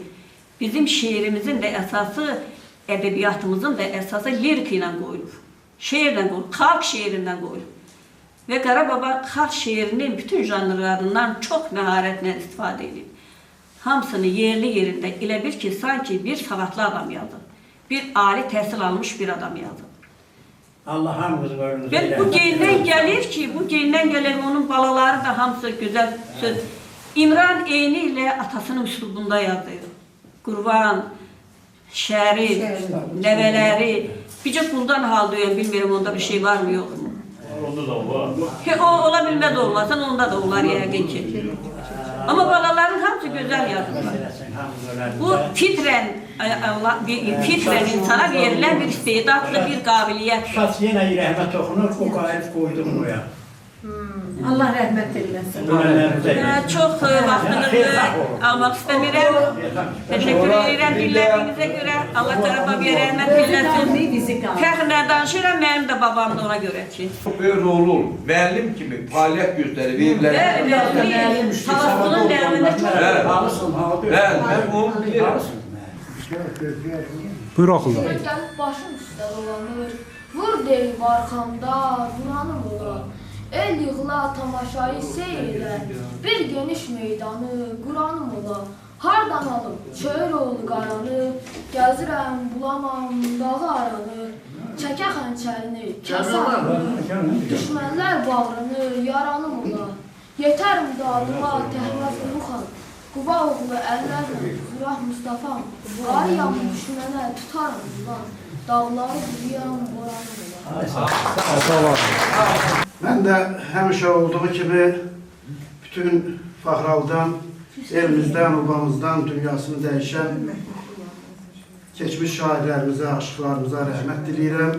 bizim şeirimizin də əsası, ədəbiyyatımızın da əsası lirik ilə qoyulur. Şeirlə qoyulur, xalq şeirindən qoyulur. Və Qarababa xalq şeirinin bütün janrlarından çox məharətlə istifadə edir. Hamısını yerli yerində elə bir ki, sanki bir savadlı adam yazır. Bir ali təhsil almış bir adam yazır. Allah hamımızın önünüzü Və bu geyindən gəlir ki, bu geyindən gəlir onun balaları da hamısı gözəl söz. İmran eyni ilə atasının üslubunda yazır. Qurban, Şərif, nəvələri, bircə quldan hal duyuyor, bilmirəm onda bir şey var mı, yox mu? Onda da var. O ola bilməz olmasan, onda da olar yəqin ki. Amma balaların hamısı gözəl yazırlar. Bu fitrən insana verilən bir istedadlı bir qabiliyyət. Şahs yenə rəhmət oxunur, o qayıb qoyduğunu ya. Allah rəhmət eləsin. Çox vaxtınızı almaq istəmirəm. Təşəkkür edirəm dinlədiyinizə görə. Allah Qarabağaya rəhmət eləsin. Fəxrlə danışıram, mənim də babam da ona görə ki. Çox böyük rolu olur. Müəllim kimi fəaliyyət göstərib evlərində. Savasının dəvamında çox Bəli, mən onu bilirəm. Buyur oxuda. Gəlib başım üstə dolanır, vur deyib arxamda, duranım olar. El yığla tamaşayı seyirlə, bir geniş meydanı, Quranım ola. Hardan alıb, çöyür oğlu qaranı, gəzirəm, bulamam, dağı aranı. Çəkə xənçərini, kəsə arını, düşmənlər bağrını, yaranım ola. Yetərim dadıma, təhməz uluxam, Quba oğlu əllərlə, Zürah Mustafam. Arıyam düşmənə, tutarım ulan, dağları büyüyəm, boranım ola. Mən də həmişə olduğu kimi bütün Fəxraldan, elimizdən, obamızdan dünyasını dəyişən keçmiş şairlərimizə, aşıqlarımıza rəhmət diləyirəm.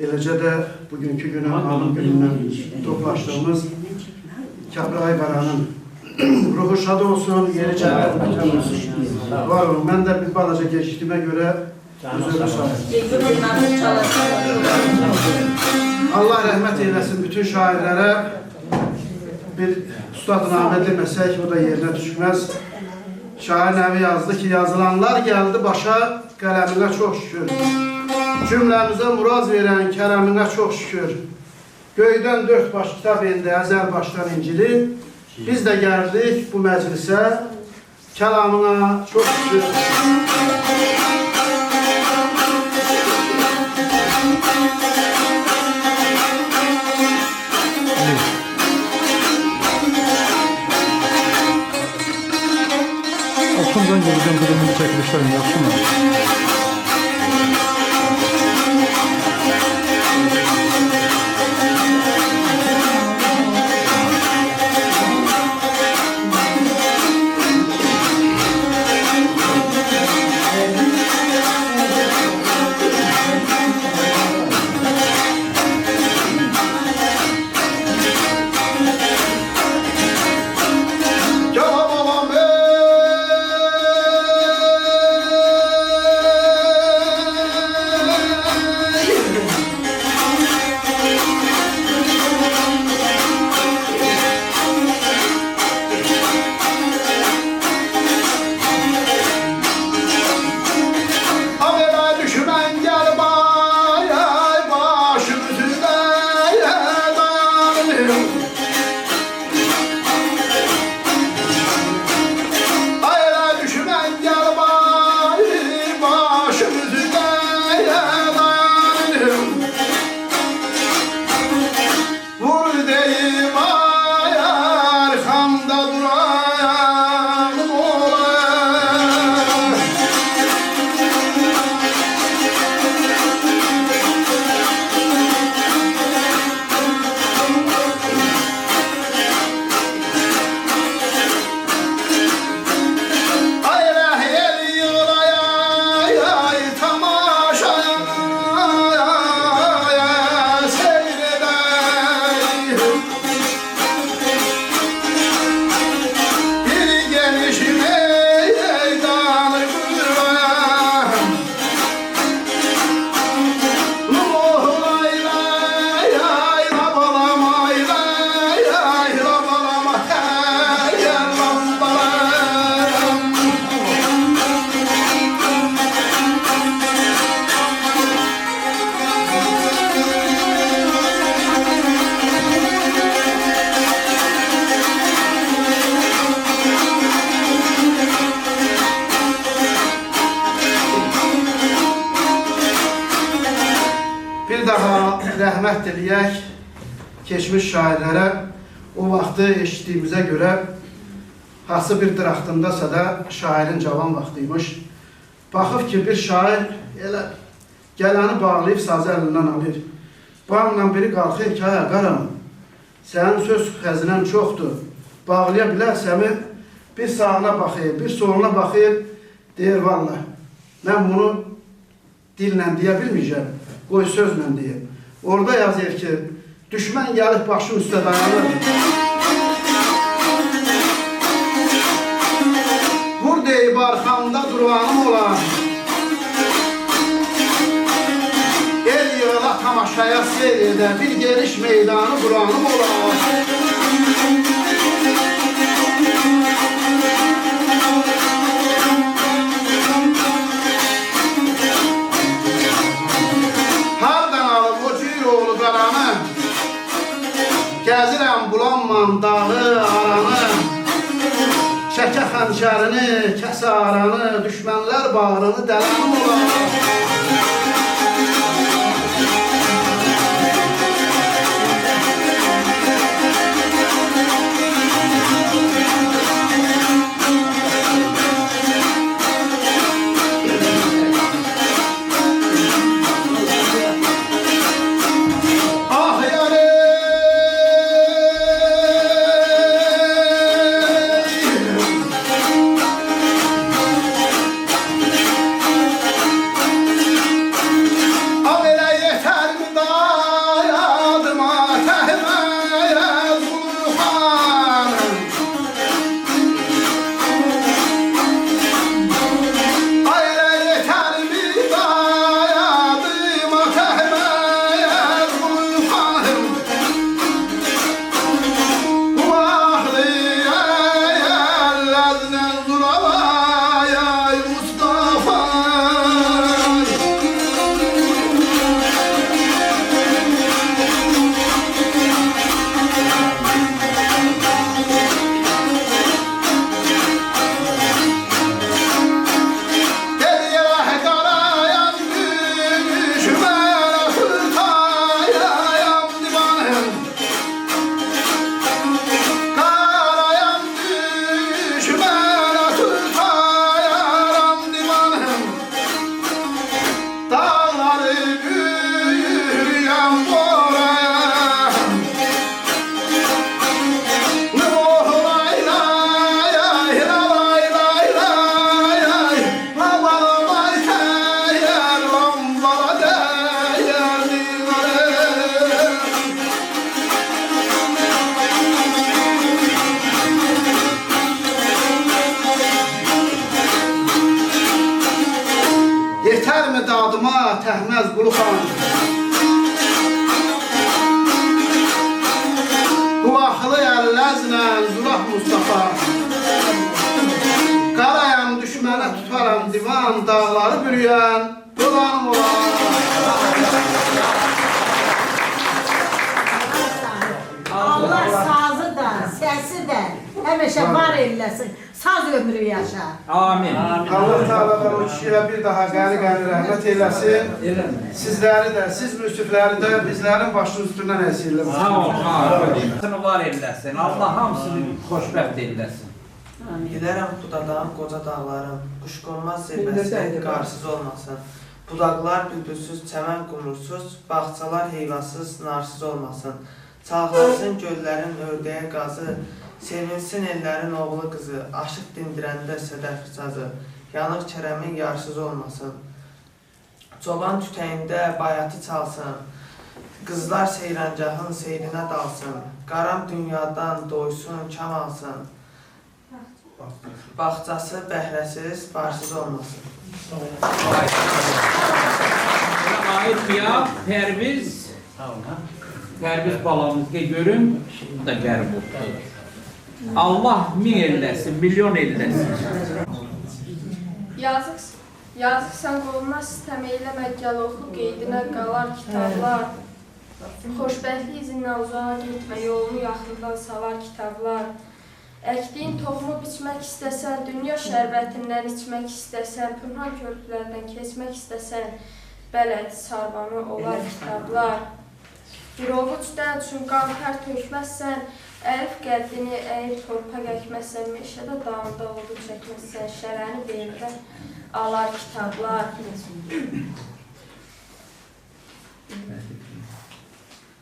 Eləcə də bugünkü günün anı günündən toplaşdığımız Kəbri Aybaranın ruhu şad olsun, yeri cənnət məkan olsun. Var olun, mən də bir balaca gecikdiyimə görə üzrlü şahid. Allah rəhmət eyləsin bütün şairlərə. Bir üstadnamə deməsək, o da yerinə düşməz. Şair nəvi yazdı ki, yazılanlar gəldi başa, qələminə çox şükür. Cümləmizə muraz verən kərəminə çox şükür. Göydən 4 baş kitab indi, əzəl başdan İncili. Biz də gəldik bu məclisə, kəlamına çox şükür. Oxundan gələcəm qırımını çəkilişlərim, yaxşı mı? rəhmət diləyək keçmiş şairlərə. O vaxtı eşitdiyimizə görə hansı bir dıraqdındasa da şairin cavan vaxtıymış. Baxıb ki, bir şair elə gələni bağlayıb sazı əlindən alır. Bağla biri qalxır ki, hə, qaram, sənin söz xəzinən çoxdur, bağlaya bilərsəmi? Bir sağına baxır, bir soluna baxır, deyir, valla, mən bunu dillə deyə bilməyəcəm, qoy sözlə deyir. Orada yazır ki, düşmən gəlib başım üstə dayanır. Vur deyib arxamda duranım olar. El yığıla tamaşaya seyr edə, bir geniş meydanı buranım olar. Gəzirəm bulanmam dağı aranı, çəkə xəncərini, kəsə aranı, düşmənlər bağrını dələnim olar. Yetərmi dadıma Təhməz Qulu xan? Qulaqlı əlləzlə Zuraq Mustafa. Qarayam düşmənə tutaram divan, dağları bürüyən dolanım olar. Allah sazı da, səsi də həmişə var eləsin. Saz ömrü yaşa. Amin. Allah Teala o kişiyə bir daha qəli-qəli rəhmət eyləsin. Sizləri də, siz müsifləri də bizlərin başının üstündən əsirləsin. Sağ ol, sağ ol. Var eləsin. Allah hamısını xoşbəxt eyləsin. Dilərəm Xudadağın qoca dağların, quşqonmaz zirvəsi qarsız olmasın. Budaqlar bülbülsüz, çəmən qumursuz, bağçalar heyvasız, narsız olmasın. Çalxarsın göllərin ördəyə qazı, sevinsin ellərin oğlu qızı, aşıq dindirəndə sədəf sazı, yanıq kərəmin yarsız olmasın. Çoban tütəyində bayatı çalsın, qızlar seyrancahın seyrinə dalsın, qaram dünyadan doysun, kam alsın, bağçası bəhrəsiz, barsız olmasın. Ait ya, Pərviz balamızda görün, bu da qərib oldu. Allah min elləsin, milyon elləsin. Yazıq sən qoluna sistəm eyləmə, gəl oxu qeydinə qalar kitablar. Xoşbəxtlik izindən uzağa getmə, yolunu yaxından salar kitablar. Əkdiyin toxumu biçmək istəsən, dünya şərbətindən içmək istəsən, pünhan körpülərdən keçmək istəsən, bələd sarbanı olar kitablar. Bir ovuc dən üçün qan-tər tökməzsən, əlif qəddini əyib torpaq əkməzsən, meşədə dağında odun çəkməzsən, şərəni belində alar kitablar.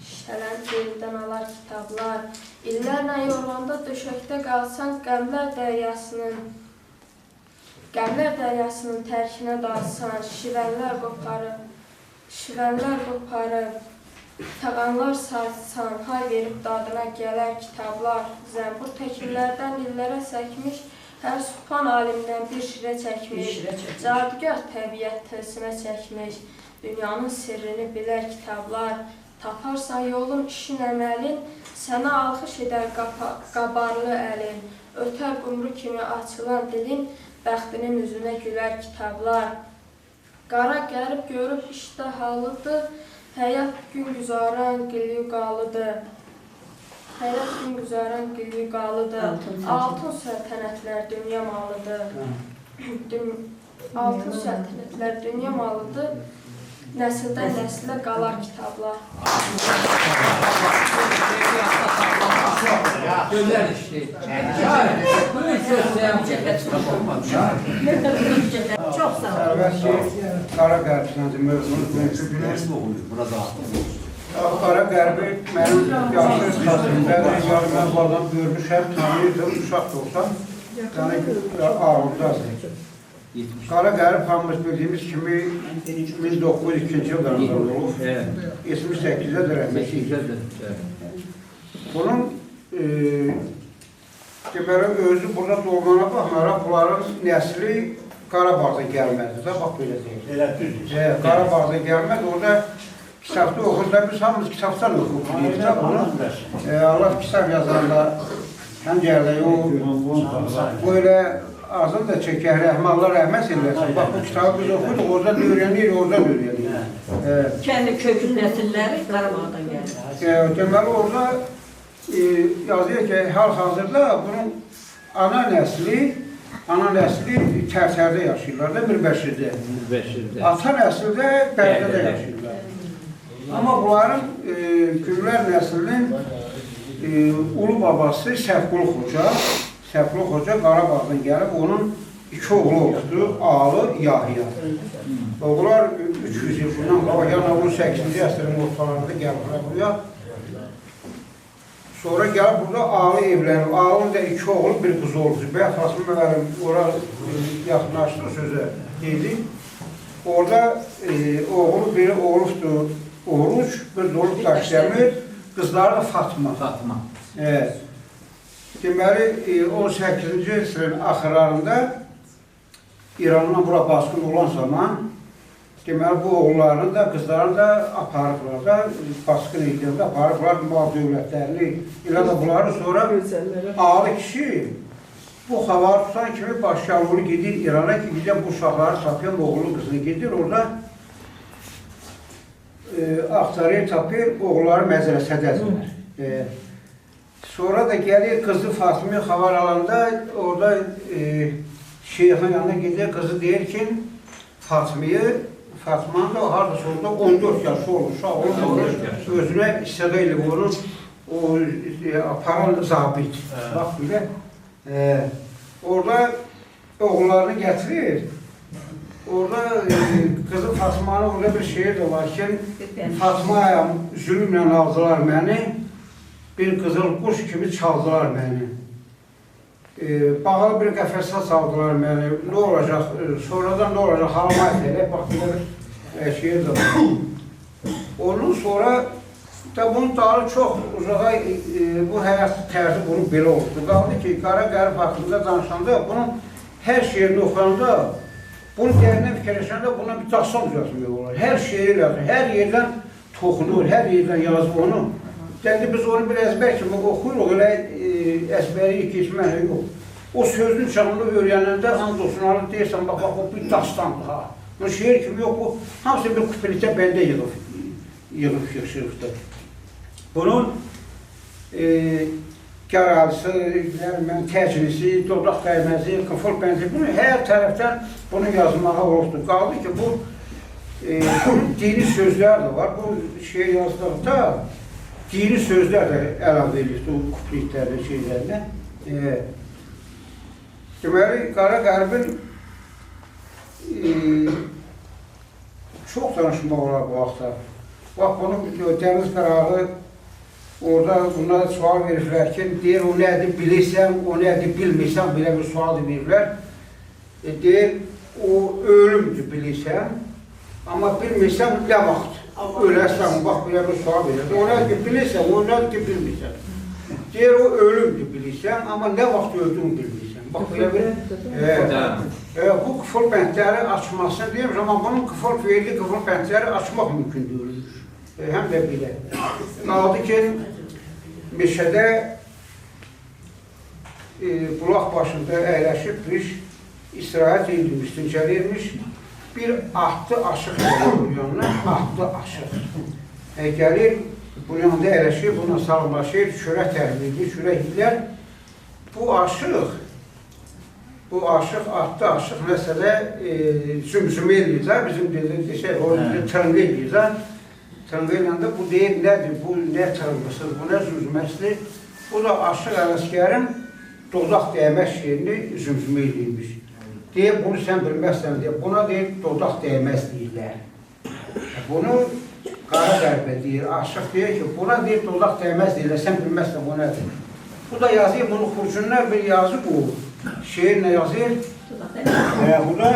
Şərəni belindən alar kitablar. İllərlə yorğanda döşəkdə qalsan, qəmlər dəryasının tərkinə dalsan, şivənlər qoparıb, tağanlar sarsan, hay verib dadına gələr kitablar. Zəmbur təkillərdən illərə səkmiş, hər subhan alimdən bir şirə çəkmiş, cadugar təbiət tılsımə çəkmiş, dünyanın sirrini bilər kitablar. Taparsan yolun, işin, əməlin, sənə alxış edər qabarlı əlin, ötər qumru kimi açılan dilin, bəxtinin üzünə gülər kitablar. Qara qərib görüb işdə halıdır, həyat gün güzaran qılyuqalıdır. Həyat gün güzaran qılyuqalıdır, altın səltənətlər dünya malıdır. Altın səltənətlər dünya malıdır, nəsildən nəsilə qalar kitablar. Gözəl işdir. Çox sağ olun. Əlbəttə, Qara Qərb mövzunu bilirsiniz. Qara Qərbi mənim yaşlı xəstəmdədir. Yəni mən bu adam görmüşəm, tanıyırdım, uşaq da olsam. Yəni ağırdadır. Qara Qərib hamımız bildiyimiz kimi 1902-ci ildə olub. 78-də də rəhmətli. Bunun deməli, özü burada doğmana baxmayaraq, bunların nəsli Qarabağdan gəlmədi. Bax, belə deyil. Qarabağdan gəlmədi. Orada kitabda oxurda, biz hamımız kitabdan oxuruq. Allah kitab yazanda həmcərdə böyle ağzını da çəkər, Allah rəhmət eləsin. Bax, bu kitabı biz oxuyuruq, oradan öyrənirik. Kendi kökün nəsilləri Qarabağdan gəlir. Deməli, orada yazıyor ki, hal-hazırda bunun ana nəsli Tərtərdə yaşayırlar da, Mirbəşirdə. Ata nəsli də Bərdədə yaşayırlar. Amma bunların Gürlər nəslinin ulu babası Səfqulu Xoca Qarabağdan gəlib, onun 2 oğlu oldu, Alı, Yahya. Oğullar 300 il bundan qabaq, yəni 18-ci əsrin ortalarında gəliblər buraya. Sonra gəlib burada Alı evlənib. Alının da 2 oğlu, bir qızı oldu. Bəyə Xasım müəllim ora yaxınlaşdı sözə deyildi. Orada oğlu biri Oğuzdur, Oruç, bir də Oruç Daşdəmir, qızları da Fatma. Deməli, 18-ci əsrin axırlarında İrandan bura baskın olan zaman deməli, bu oğullarını da, qızlarını da aparıblar da, baskın edildi, aparıblar mal dövlətlərini, elə də bunları sonra Alı kişi bu xavar tutan kimi başyavulu gedir İrana ki, gecə bu uşaqları tapıyor, oğlu qızını gedir, orada axtarır, tapır, oğulları məcrəsədədirlər. Sonra da gəlir, qızı Fatimi xavar alanda, orada şeyxin yanına gedir, qızı deyir ki, Fatmanın da harada sonunda 14 yaşı olur, uşaq olur, özünə istədə ilə vurur, o aparan zabit. Bax, belə. Orada oğullarını gətirir, orada qızı Fatmanın orada bir şehir de var ki, Fatmaya zülümlə aldılar məni, bir qızıl quş kimi çaldılar məni. Bağlı bir qəfəsə saldılar məni, nə olacaq, sonradan nə olacaq, halama etələ, bax, belə bir şey də var. Ondan sonra da bunun dalı çox uzağa, bu həyat tərzi bunun belə oldu. Qaldı ki, Qara Qərib haqqında danışanda, bunun hər şeirini oxuyanda, bunu dərindən fikirləşəndə buna bir dastan düzəltmək olar. Hər şeiri yazır, hər yerdən toxunur, hər yerdən yazır onu. Dəndə biz onu bir əzbər kimi oxuyuruq, elə əzbəri keçmək yox. O sözün çanını öyrənəndə, and olsun, alıb deyirsən, bax, o bir dastandır, ha. O şeir kimi yox, bu hamısı bir kupelikdə bəndə yığıb yığışırıqdır. Bunun Gəralisi, təcrisi, dodaq qayməzi, qıfıl bənzi, bunu hər tərəfdən bunu yazmağa olubdur. Qaldı ki, bu dini sözlər də var, bu şeir yazdıqda dini sözlər də əlavə edir o kupletlərin şeylərinə. Deməli, Qara Qərbin çox danışmaq olar bu vaxtda. Bax, bunu Dəniz Qarağı orada bunlara sual verirlər ki, deyir, o nədir bilirsən, o nədir bilmirsən, belə bir sual verirlər. Deyir, o ölümdür bilirsən, amma bilmirsən nə vaxt öləsən, bax, belə bir sual verirlər. O nədir bilirsən, o nədir bilmirsən. Deyir, o ölümdür bilirsən, amma nə vaxt öldüğünü bilmirsən. Bax, belə bir... Bu qıfıl bəndləri açmasını deyir, amma bunun qıfıl feyli, qıfıl bəndləri açmaq mümkün deyil. Həm də belə. Qaldı ki, meşədə bulaq başında əyləşib bir istirahət edilmiş, dincəlirmiş, bir atlı aşıq gəlir bu yanına, atlı aşıq. Gəlir, bu yanında əyləşib, buna salınlaşır, çörək təhlil edir, çörək yiyilər. Bu aşıq, atlı aşıq məsələ zümzümə edir, bizim desək, o tırnğı edir. Tırnğıyla bu deyir, nədir, bu nə tırnğısıdır, bu nə zümzüməsidir. Bu da aşıq Ələsgərin dodaq dəymə şeirini zümzümə edilmiş. Deyir, bunu sən bilməzsən, deyir, buna deyir, dodaq dəyməz deyirlər. Bunu Qara Qərbə deyir, aşıq deyir ki, buna deyir, dodaq dəyməz deyirlər, sən bilməzsən, bu nədir. Bu da yazıyır, bunu xurcunlar bir yazı bu, şeir nə yazıyır? Bu da,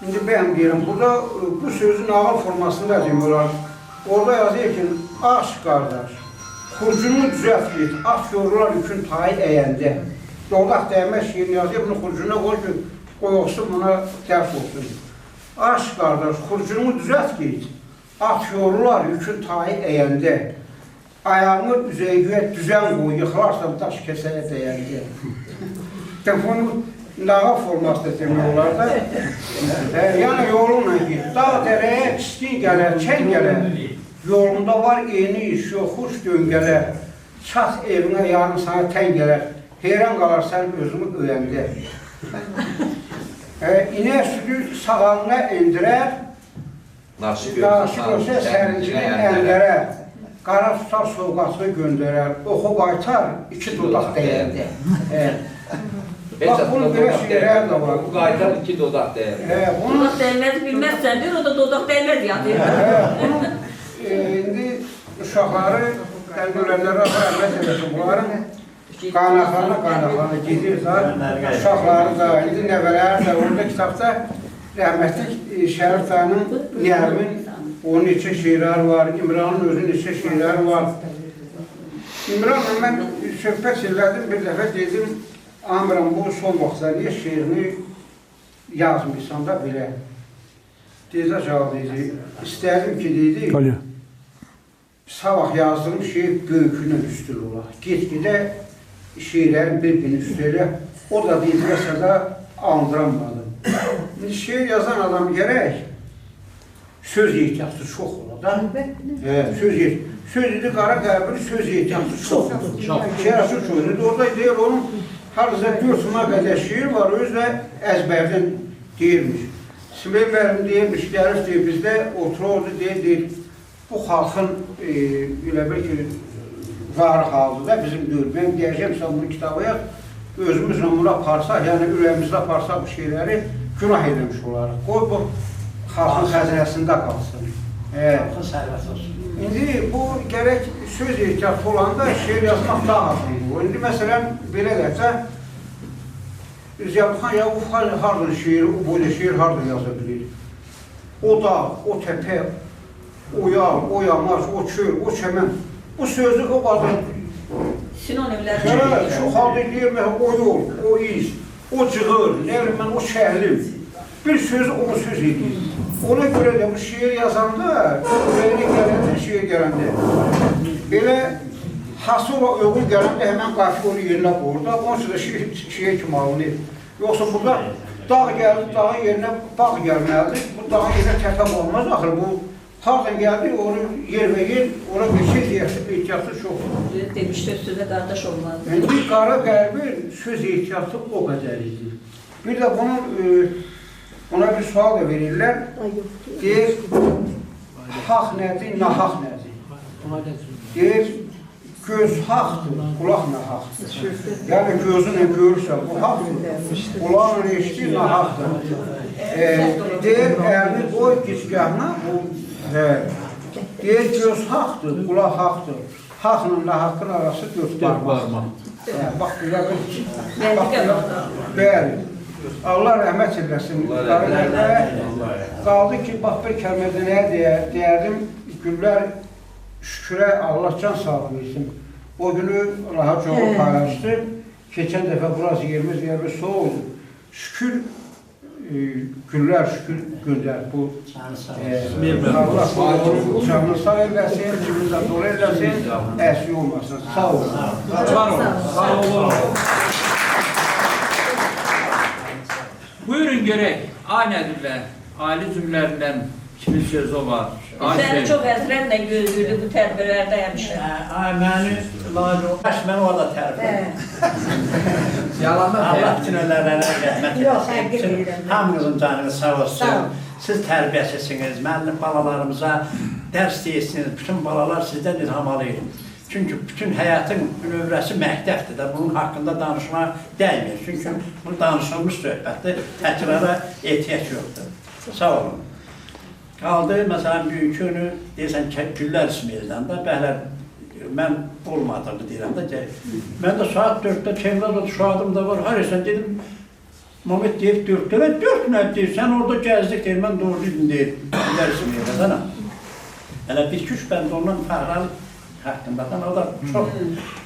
indi mən deyirəm, burada bu sözün ağır formasında demiyorlar. Orada yazıyor ki, aş qardaş, xurcunu düzelt git, at yorullar yükün tayı əyəndə. Dodaq dəyməz şeirini yazıyor, bunu xurcuna qoy ki, qoyuqsun, buna dərs olsun. Aş qardaş, xurcunu düzelt git, at yorullar yükün tayı əyəndə. Ayağını üzəyə düzən qoy, yıxılarsan daş kəsəyə dəyəndə. Bunu nağa formasında demiyorlar da. Yəni yolunla git, dağ dərəyə pislik gələr, çən gələr. Yolunda var eyni iş, yoxuş döngələr. Çat evinə yarın sana tən gələr. Heyran qalarsan özünü öyəndə. İnə südü sağalına endirər, naşıq olsa sərincini əndərər. Qara tutar soğuqasını göndərər, oxu qaytar, iki dodaq dəyəndə. Bax, bunun belə şeylər də var. Bu qaytar iki dodaq dəyər. Dodaq dəyməz bilməzsən deyir, o da dodaq dəyməz yadır. İndi uşaqları, ölənlərə rəhmət eləsin, bunların qaynaqlarına gedir da, uşaqları da, indi nəvələri də, orada kitabda rəhmətlik Şərif dayının Niyəmin, onun neçə şeirləri var, İmranın özünün neçə şeirləri var. İmranla mən söhbət elədim, bir dəfə dedim, Amiram, bu son vaxtda niyə şeirini yazmışsan da belə? Deyəcə cavab deyəcək, istədim ki, deyəcək, sabah yazdığım şeir böyükünün üstül olar. Get-gedə şeirlərin bir-birini üstülə, o da deyəcəksə də andıramadım. Şeir yazan adam gərək, söz ehtiyatı çox olar da. Söz idi, Qara Qərbin söz ehtiyatı çox olar. Şeirası çox idi, orada deyir, onun hardasa 4 qədər şeir var, özü də əzbərdən deyirmiş. Sümeyl müəllim deyirmiş, gəlib deyir, bizdə otururdu, deyir, bu xalqın elə bir ki, var xalqı da bizim deyir. Mən deyəcəm, sən bunu kitabı yaz, özümüzlə bunu aparsaq, yəni ürəyimizdə aparsaq bu şeyləri günah edilmiş olaraq. Qoy bu xalqın xəzinəsində qalsın. Xalqın sərvəti olsun. İndi bu gərək söz ehtiyatı olanda şeir yazmaq daha azdır. İndi məsələn, belə deyəcə, Ziyadxan Yaqub hardır şeiri, o boyda şeir hardır yaza bilir. O dağ, o təpə, o yağ, o yamaç, o çöl, o çəmən. Bu sözü o qadın çox halde deyir, o yol, o iz, o cığır, nə bilim mən, o şəhlim. Bir sözü onu söz edir. Ona görə də bu şeir yazanda, ürəyinə gələndə, şeir gələndə, belə hasıl o uyğun gələndə həmən qafi onu yerinə qoyur da, onun üçün də şeir kimi alınır. Yoxsa burada dağ gəldi, dağın yerinə bağ gəlməlidir. Bu dağın yerinə təpəm olmaz, axır bu hardan gəldi, onu yer və yer, ona bir şey ehtiyatı çoxdur. Demişdir, sözə qardaş olmaz. İndi Qara Qərbin söz ehtiyatı o qədər idi. Bir də buna bir sual da verirlər. Deyir, haq nədir, nahaq nədir? deyir, göz haqdır, qulaq nahaqdır. Yəni gözünlə görürsən, bu haqdır, qulaqla eşitir, nahaqdır. Deyir, əlini qoy gizgahına, deyir, göz haqdır, qulaq haqdır. Haqla nahaqın arası 4 barmaq. Bax, bəli. Allah rəhmət eləsin. Qaldı ki, bax, bir kəlmədə nəyə deyərdim, Güllər şükürə Allah can sağlığı versin. O günü rahat çoğu paylaşdı. Keçən dəfə burası yerimiz soğudu. Şükür, Güllər şükür göndər. Bu Allah canını sağ eləsin, cibində dolu eləsin, əsi olmasın. Sağ olun. Sağ olun. Buyurun görək, Aynədillə, ailə üzvlərindən kimin sözü var? Səni çox əzrətlə gözlüydü bu tədbirlərdə həmişə. Məni lazım olmaz, mən orada tərəfim. Allah bütün öllərlərə rəhmət etsin. Hamınızın canınız sağ olsun. Siz tərbiyəsizsiniz, müəllim balalarımıza dərs deyirsiniz. Bütün balalar sizdən ilham alır. Çünki bütün həyatın növrəsi məktəbdir də, bunun haqqında danışma dəymir. Çünki bu danışılmış söhbətdir, təkrara ehtiyac yoxdur. Sağ olun. Qaldı, məsələn, büyük günü, deyirsən ki, Güllər İsmaildən də, bəhlər, mən olmadığını deyirəm də ki, mən də saat 4-də Çevrazda şahadım da var, haraysan dedim, Mehmet deyib 4-də, 4 nə deyir, sən orada gəzdik deyir, mən doğru dedim deyir, Güllər İsmaildən sana. Hələ bir küç bəndə ondan fəxralı haqqındadan, o da çox,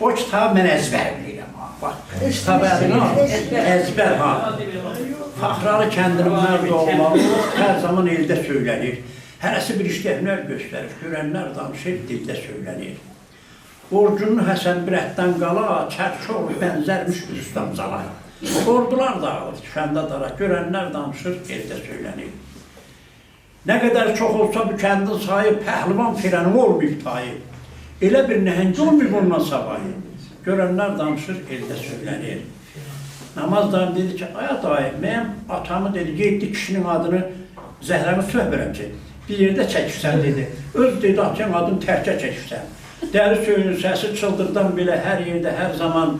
o kitabı mən əzbər bilirəm, bax, kitabı əzbər, Fəxralı kəndinin mərd olmalı, hər zaman eldə söylənir. Hərəsi bir işləyənlər göstərir, görənlər danışır, dildə söylənir. Orcunlu Həsən bir ətdən qala, çərçoğlu bənzərmiş üstəm zala. Ordular dağılır, düşəndə dara, görənlər danışır, eldə söylənir. Nə qədər çox olsa bu kəndin sayı, pəhlivan firəni olmayıb tayı. Elə bir nəhənci olmayıb ondan savayı. Görənlər danışır, eldə söylənir. Namaz dayım dedi ki, aya dayım, mənim atamı dedi, 7 kişinin adını zəhləmi söhbərəm ki, bir yerdə çəkirsən dedi. Öz dedi, atyan adını tərkə çəkirsən. Dəri söyünün səsi çıldırdan belə, hər yerdə, hər zaman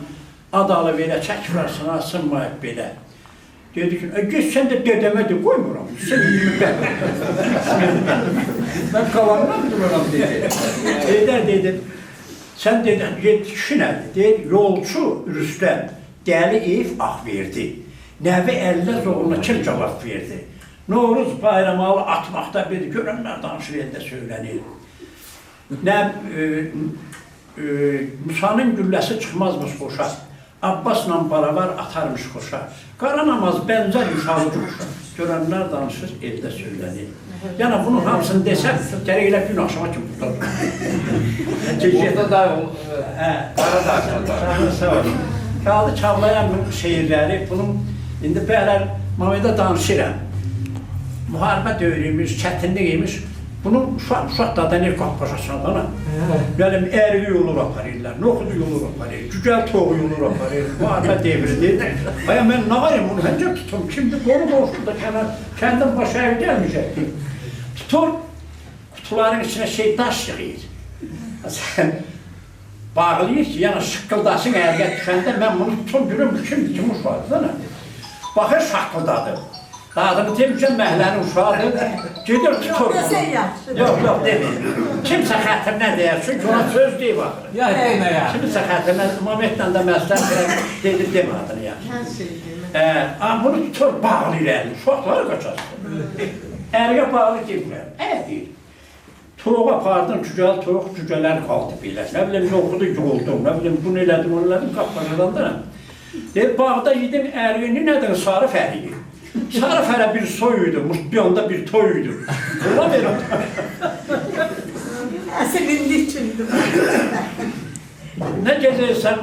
adalı belə, çəkirarsan, asınmayıb belə. Dedi ki, geç sən də dedəmə de, qoymuram, sən 25. Mən qalandan dururam dedi. Eydər dedi, sən dedi, 7 kişi nədir? Deyir, yolçu Rüstəm. Dəli ev ah verdi. Nəvi əlləz oğluna kim cavab verdi? Novruz bayramı atmaqda bir görənlər danışır, eldə söylənir. Musanın gülləsi çıxmazmış qoşa. Abbasla baravar atarmış qoşa. Qara namaz bənzər yuşalıcı qoşa. Görənlər danışır, eldə söylənir. Yəni bunun hamısını desəm, gərək elə gün axşama kimi burada. Burada da qara da sağ olun. Qaldı Çağlayan şeirləri, bunun indi bəhlər Məhmədə danışıram. Müharibə dövrüymüş, çətinliymiş, bunun uşaq da ne qappaşasına da, gələm ərili yolur aparırlar, noxudu yolur aparır, cücəl toğu yolur aparır, müharibə devridir. Aya mən nə varım onu həncə tutum, kimdir qonu boşluqda kəndim başa ev gəlməyəcəkdir. Tutur, kutuların içine şey daş yığıyır. Bağlayır ki, yəni şıqqıldasın ərgə düşəndə, mən bunu tutum görüm, kimdir kim uşaqdır da? Baxır şaqqıldadır. Adını demişəm, məhlənin uşaqdır, gedir tutur. Yox, demir. Kimsə xətrinə deyər, çünki ona söz deyib axırı. Kimsə xətrinə, Məhmətlə də məsləhət dedir, demir adını yaxşı. Bunu tutur, bağlayır əlini, uşaqları qaçasın. Ərgə bağlı deyirlər, deyir. Toğu apardın, cücəl toğu, cücələr qaldı belə. Nə bilim, yoxudu, yoldum, nə bilim, bunu elədim, onu elədim, qapqacadan da. Deyir, bağda yedim ərini, nədir, sarı fəriyi. Sarı fərə bir soyuydu, mutbiyonda bir toyuydu. Ola verim. Əsəbində üçündür. Nə gəzəysən,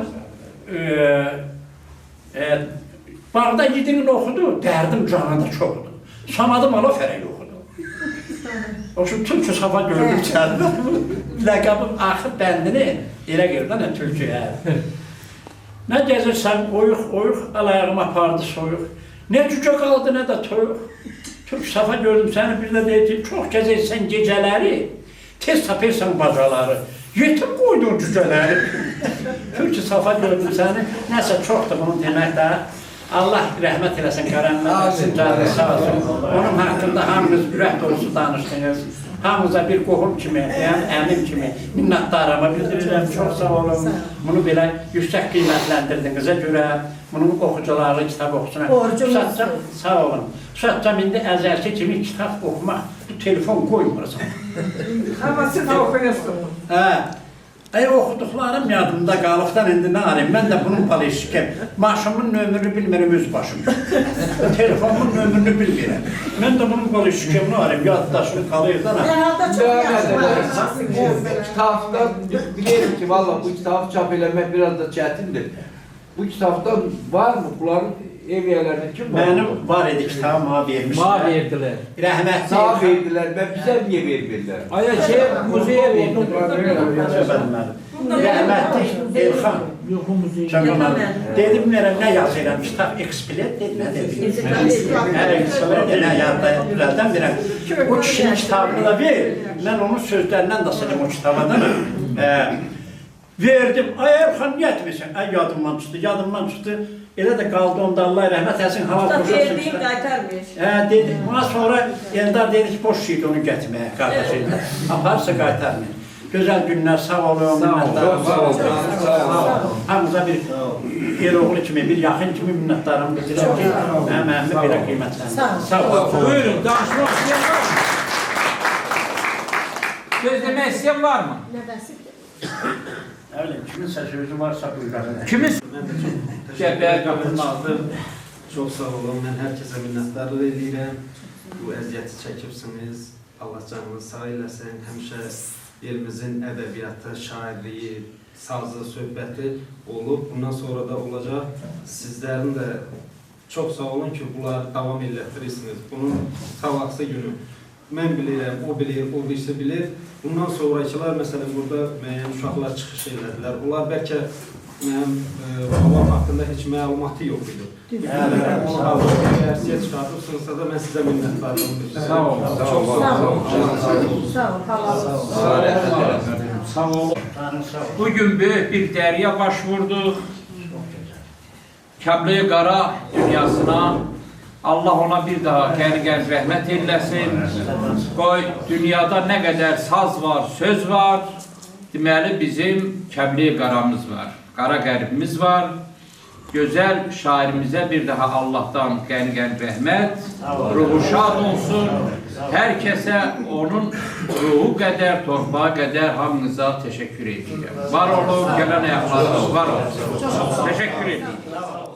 bağda yedim oxudu, dərdim canında çoxdu. Samadım ala fərə yoxudu. O şu Türkçe safa gördüm çağırdı. Ləqabım axı bəndini elə girdən Türkçe. Nə gəzirsən, oyuq, al-ayağım apardı soyuq. Nə cücə qaldı, nə də toyuq. Türk safa gördüm səni, bir də deyəcək, çox gəzirsən gecələri, tez tapırsan bacaları. Yetim qoydun cücələri. Çünki safa gördüm səni. Nəsə çoxdur bunun demək də. Allah rəhmət eləsin, qərəmməsin, canı sağ olsun. Onun haqqında hamınız ürək dolusu danışdınız. Hamınıza bir qohum kimi, yəni əmim kimi minnətdarımı bildirirəm. Çox sağ olun. Bunu belə yüksək qiymətləndirdiyinizə görə bunun oxucuları kitab oxusunlar. Sağ olun. Şəhcəm indi əzəlki kimi kitab oxumaq, bu telefon qoymursan. Amma siz oxuyursunuz. Hə. Oxuduqlarım yadımda qalıqdan indi nə arayım? Mən də bunun palişikəm. Maşımın nömrünü bilmirəm öz başım. Telefonumun nömrünü bilmirəm. Mən də bunun palişikəm nə arayım? Yaddaşını qalıyırdan. Kitabda bilirim ki, valla bu kitabı çap eləmək biraz da çətindir. Bu kitabda var mı? Bunların ev yerlerinde kim var? Benim var idi kitabım ha vermişler. Ma verdiler. Rahmetli. Sağ verdiler. Ben bize niye vermediler? Aya müzeye verdiler. Rahmetli Elxan. Dedim ne yazıyorum? Kitap eksplet dedi. Ne dedi? Eksplet ne yazdı? Birazdan verəm. O kişinin kitabını da ver. Ben onun sözlerinden de sildim o kitabadan. Verdim. Ay Elxan niye etmişsin? Ay yadımdan çıxdı. Elə də qaldı onda Allah rəhmət eləsin, hava boşalsın. Verdiyin qaytarmış. Dedi. Buna sonra Eldar dedi ki, boş şeydi onu gətirməyə qardaşıyla. Aparsa qaytarmayın. Gözəl günlər, sağ olun. Sağ olun. Hamıza bir el oğlu kimi, bir yaxın kimi minnətdarım bildirəm ki, mənim əmimi belə qiymətləndir. Sağ olun. Buyurun, danışmaq istəyən var mı? Söz demək istəyən var mı? Nə bileyim, kiminsə sözü varsa buyurun. Kimin? Cəbəyə qapılmazdır. Çox sağ olun, mən hər kəsə minnətdarlıq edirəm. Bu əziyyəti çəkibsiniz, Allah canınızı sağ eləsin. Həmişə elimizin ədəbiyyatı, şairliyi, sazı, söhbəti olub. Bundan sonra da olacaq. Sizlərin də çox sağ olun ki, bunları davam elətdirirsiniz. Bunun savaqsı günü. Mən bilirəm, o bilir, o birisi bilir. Bundan sonrakılar, məsələn, burada müəyyən uşaqlar çıxış elədilər. Onlar bəlkə mənim babam haqqında heç məlumatı yox idi. Onu halında dərsiyə çıxartırsınızsa da mən sizə minnətdarlığım bildirirəm. Sağ olun. Çox sağ olun. Bugün böyük bir dəriyə baş vurduq. Kəbli Qara dünyasına Allah ona bir daha qəni-qəni rəhmət eyləsin. Qoy, dünyada nə qədər saz var, söz var. Deməli, bizim Kəbli Qaramız var. Qara qəribimiz var. Gözəl şairimizə bir daha Allah'tan qəni-qəni rəhmət. Ruhu şad olsun. Hər kəsə onun ruhu qədər, torpağı qədər hamınıza təşəkkür edirəm. Var olun, gələn ayaqlarınız var olsun. Təşəkkür edirəm.